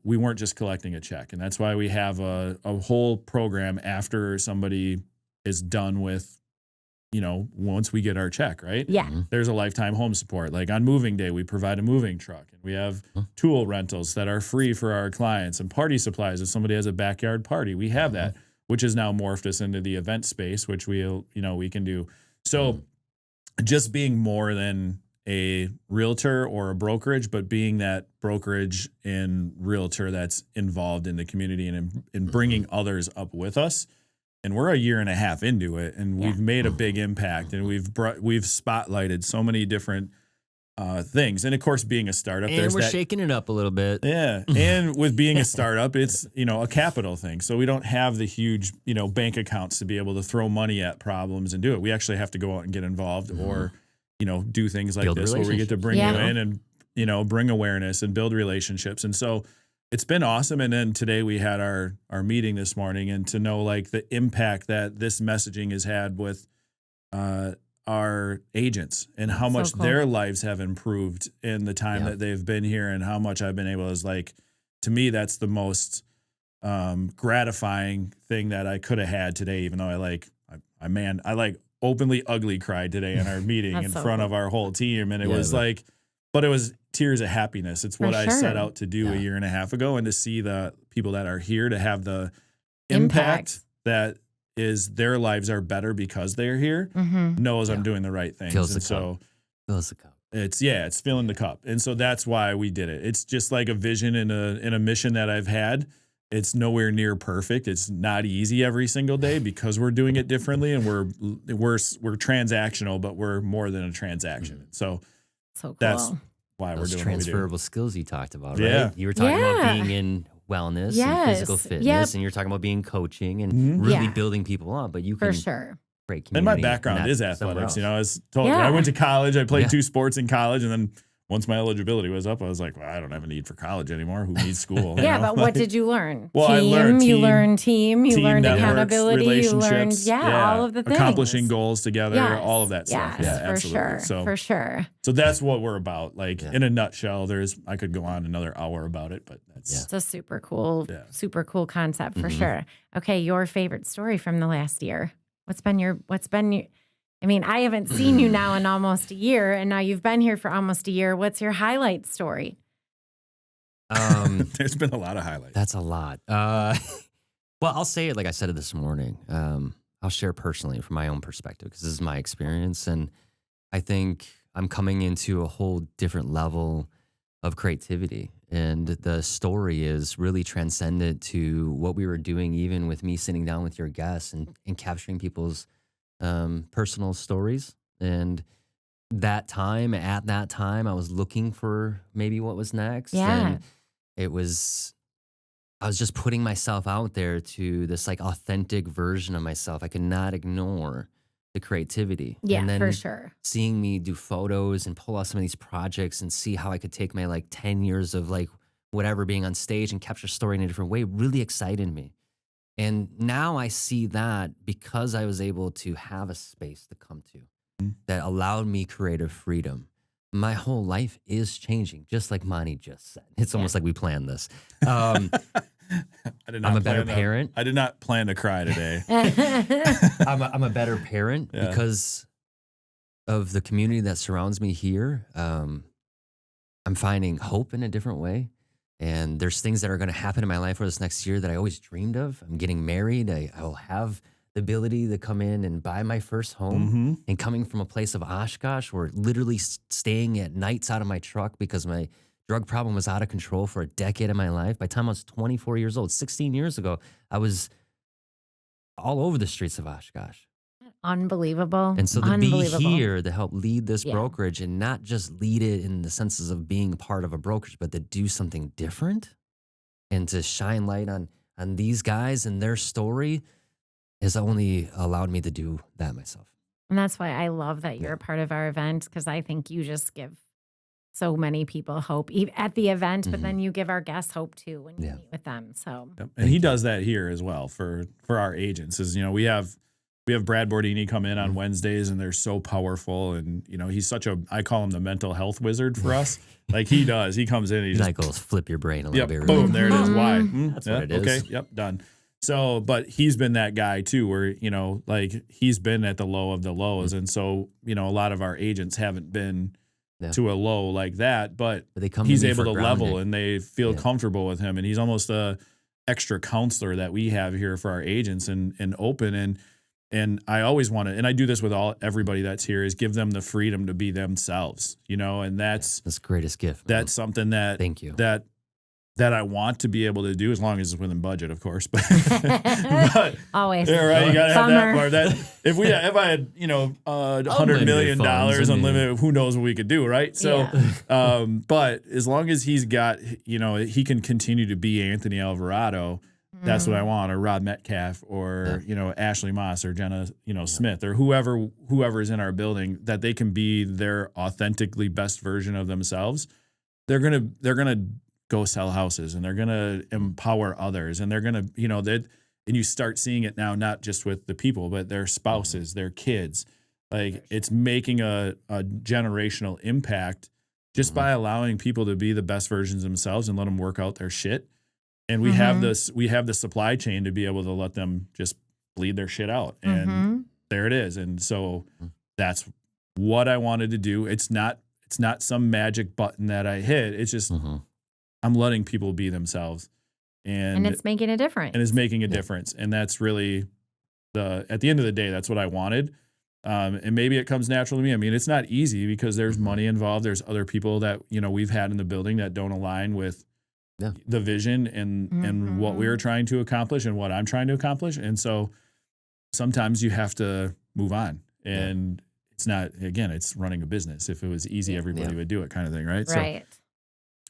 we weren't just collecting a check. And that's why we have a whole program after somebody is done with, you know, once we get our check, right? Yeah. There's a lifetime home support. Like on moving day, we provide a moving truck, and we have tool rentals that are free for our clients, and party supplies. If somebody has a backyard party, we have that, which has now morphed us into the event space, which we can do. So just being more than a realtor or a brokerage, but being that brokerage and realtor that's involved in the community and in bringing others up with us. And we're a year and a half into it, and we've made a big impact, and we've spotlighted so many different things. And of course, being a startup, and we're shaking it up a little bit. Yeah. And with being a startup, it's, you know, a capital thing. So we don't have the huge, you know, bank accounts to be able to throw money at problems and do it. We actually have to go out and get involved or, you know, do things like this where we get to bring you in and, you know, bring awareness and build relationships. And so it's been awesome. And then today we had our meeting this morning, and to know like the impact that this messaging has had with our agents, and how much their lives have improved in the time that they've been here, and how much I've been able to, is like, to me, that's the most gratifying thing that I could have had today, even though I openly ugly cried today in our meeting in front of our whole team. And it was like, but it was tears of happiness. It's what I set out to do a year and a half ago. And to see the people that are here to have the impact that is their lives are better because they're here, knows I'm doing the right things. Fills the cup. It's filling the cup. And so that's why we did it. It's just like a vision and a mission that I've had. It's nowhere near perfect. It's not easy every single day, because we're doing it differently, and we're transactional, but we're more than a transaction. So cool. That's why we're doing transferable skills you talked about, right? Yeah. You were talking about being in wellness and physical fitness, and you're talking about being coaching and really building people up. But you can create community. And my background is athletics. You know, I went to college. I played 2 sports in college, and then once my eligibility was up, I was like, well, I don't have a need for college anymore. Who needs school? But what did you learn? Well, I learned you learned networks, accountability, you learned all of the things. Accomplishing goals together, all of that stuff. Yeah, for absolutely. Sure, for sure. So that's what we're about. Like in a nutshell, I could go on another hour about it, but it's a super cool concept for sure. Okay, your favorite story from the last year. What's been your I mean, I haven't seen you now in almost a year, and now you've been here for almost a year. What's your highlight story? There's been a lot of highlights. That's a lot. Well, I'll say it like I said it this morning. I'll share personally from my own perspective, because this is my experience, and I think I'm coming into a whole different level of creativity. And the story is really transcendent to what we were doing, even with me sitting down with your guests and capturing people's personal stories. And at that time, I was looking for maybe what was next. And I was just putting myself out there to this like authentic version of myself. I could not ignore the creativity. Yeah, and then for sure. seeing me do photos and pull out some of these projects and see how I could take my like 10 years of like whatever being on stage and capture story in a different way really excited me. And now I see that because I was able to have a space to come to that allowed me creative freedom. My whole life is changing, just like Monte just said. It's almost like we planned this. I did not I'm a better parent. I did not plan to cry today. I'm a better parent because of the community that surrounds me here. I'm finding hope in a different way. And there's things that are going to happen in my life for this next year that I always dreamed of. I'm getting married. I will have the ability to come in and buy my first home. And coming from a place of Oshkosh, where literally staying at nights out of my truck because my drug problem was out of control for a decade of my life. By the time I was 24 years old, 16 years ago, I was all over the streets of Oshkosh. Unbelievable. And so to be here to help lead this brokerage and not just lead it in the senses of being part of a brokerage, but to do something different and to shine light on these guys and their story has only allowed me to do that myself. And that's why I love that you're a part of our event, because I think you just give so many people hope at the event, but then you give our guests hope too when you meet with them. So, and he does that here as well for our agents. Is we have Brad Bordini come in on Wednesdays, and they're so powerful. And he's such I call him the mental health wizard for us. Like he does. He comes in, and he just goes flip your brain a little bit. Boom, there it is. Why? That's what it is. Okay, yep, done. So, but he's been that guy too, where like he's been at the low of the lows, and so a lot of our agents haven't been to a low like that, but he's able to level and they feel comfortable with him, and he's almost a extra counselor that we have here for our agents and open and I always want to, and I do this with everybody that's here, is give them the freedom to be themselves, and that's the greatest gift. That's something that thank you that I want to be able to do, as long as it's within budget, of course. But always, yeah, right. You gotta have that part. That if I had $100 million unlimited, who knows what we could do, right? So, but as long as he's got, he can continue to be Anthony Alvarado. That's what I want, or Rob Metcalf, or Ashley Moss, or Jenna Smith, or whoever is in our building, that they can be their authentically best version of themselves. They're gonna go sell houses, and they're going to empower others, and they're going to, and you start seeing it now, not just with the people, but their spouses, their kids. Like it's making a generational impact just by allowing people to be the best versions of themselves and let them work out their shit. And we have the supply chain to be able to let them just bleed their shit out. And there it is. And so that's what I wanted to do. It's not some magic button that I hit. It's just, I'm letting people be themselves, and it's making a difference. And it's making a difference, and that's really at the end of the day, that's what I wanted. And maybe it comes natural to me. I mean, it's not easy because there's money involved. There's other people that we've had in the building that don't align with the vision and what we were trying to accomplish and what I'm trying to accomplish. And so sometimes you have to move on. And it's not, again, it's running a business. If it was easy, everybody would do it, kind of thing, right? Right. So,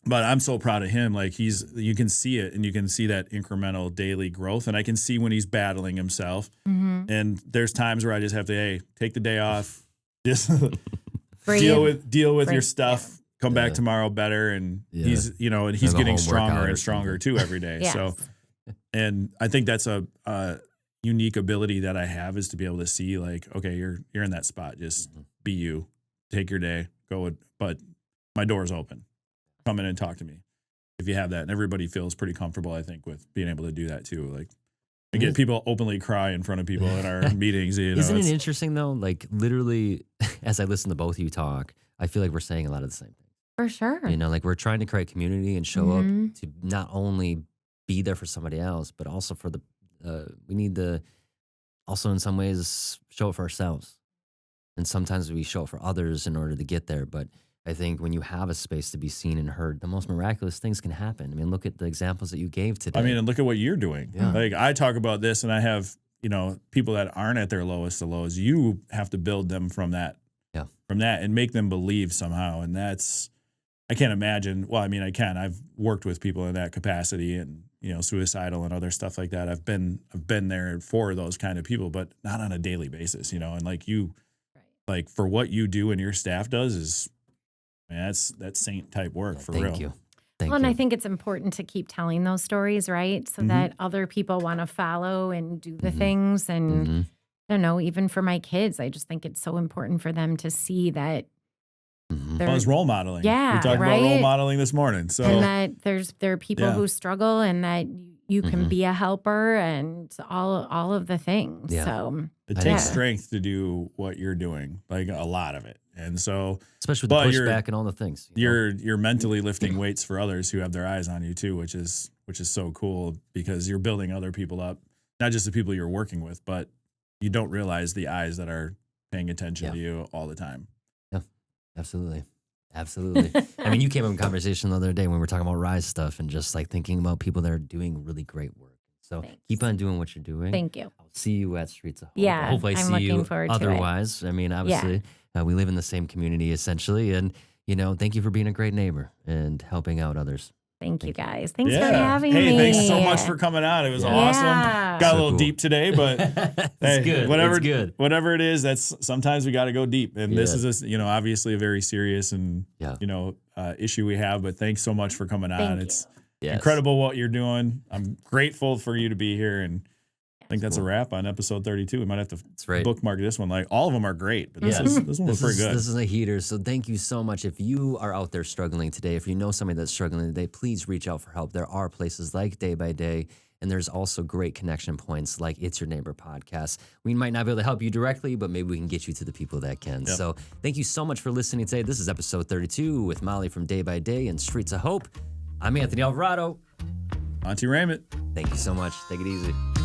but I'm so proud of him. Like you can see it, and you can see that incremental daily growth. And I can see when he's battling himself. And there's times where I just have to, take the day off, just deal with your stuff, come back tomorrow better. And he's getting stronger and stronger too every day. So, and I think that's a unique ability that I have, is to be able to see like, okay, you're in that spot. Just be you, take your day, go. But my door's open. Come in and talk to me if you have that. And everybody feels pretty comfortable, I think, with being able to do that too. Like, I get people openly cry in front of people in our meetings. Isn't it interesting though? Like literally, as I listen to both of you talk, I feel like we're saying a lot of the same things. For sure. Like we're trying to create community and show up to not only be there for somebody else, but also for we need to also in some ways show it for ourselves. And sometimes we show it for others in order to get there. But I think when you have a space to be seen and heard, the most miraculous things can happen. I mean, look at the examples that you gave today. I mean, and look at what you're doing. Yeah. Like I talk about this, and I have, people that aren't at their lowest of lows. You have to build them from that, and make them believe somehow. And that's, I can't imagine. Well, I mean, I can. I've worked with people in that capacity, and suicidal and other stuff like that. I've been there for those kind of people, but not on a daily basis, and like you, like for what you do and your staff does is, man, that's saint type work for real. Thank you. Thank and you. I think it's important to keep telling those stories, right? So that other people want to follow and do the things. And I don't know, even for my kids, I just think it's so important for them to see that. Well, it's role modeling. Yeah, we talked about role modeling this morning. So and that there are people who struggle, and that you can be a helper, and all of the things. Yeah. So it takes strength to do what you're doing, like a lot of it. And so, especially with the pushback and all the things, you're mentally lifting weights for others who have their eyes on you too, which is so cool, because you're building other people up, not just the people you're working with, but you don't realize the eyes that are paying attention to you all the time. Yeah, absolutely. I mean, you came up in conversation the other day when we were talking about Rise stuff and just like thinking about people that are doing really great work. So keep on doing what you're doing. Thank you. I'll see you at Streets of Hope. Yeah, hopefully I I'm see looking you forward to otherwise. I mean, obviously, we live in the same community essentially. And, thank you for being a great neighbor and helping out others. Thank you guys. Thanks for having me. Hey, thanks so much for coming out. It was awesome. Got a little deep today, but it's good. Whatever it is, that's sometimes we got to go deep. And this is obviously a very serious and issue we have. But thanks so much for coming on. It's incredible what you're doing. I'm grateful for you to be here, and I think that's a wrap on episode 32. We might have to bookmark this one. Like, all of them are great, but this one was pretty good. This is a heater. So thank you so much. If you are out there struggling today, if you know somebody that's struggling today, please reach out for help. There are places like Day by Day, and there's also great connection points like It's Your Neighbor podcast. We might not be able to help you directly, but maybe we can get you to the people that can. Yep. So thank you so much for listening today. This is episode 32 with Molly from Day by Day and Streets of Hope. I'm Anthony Alvarado. Monte Reyment. Thank you so much. Take it easy.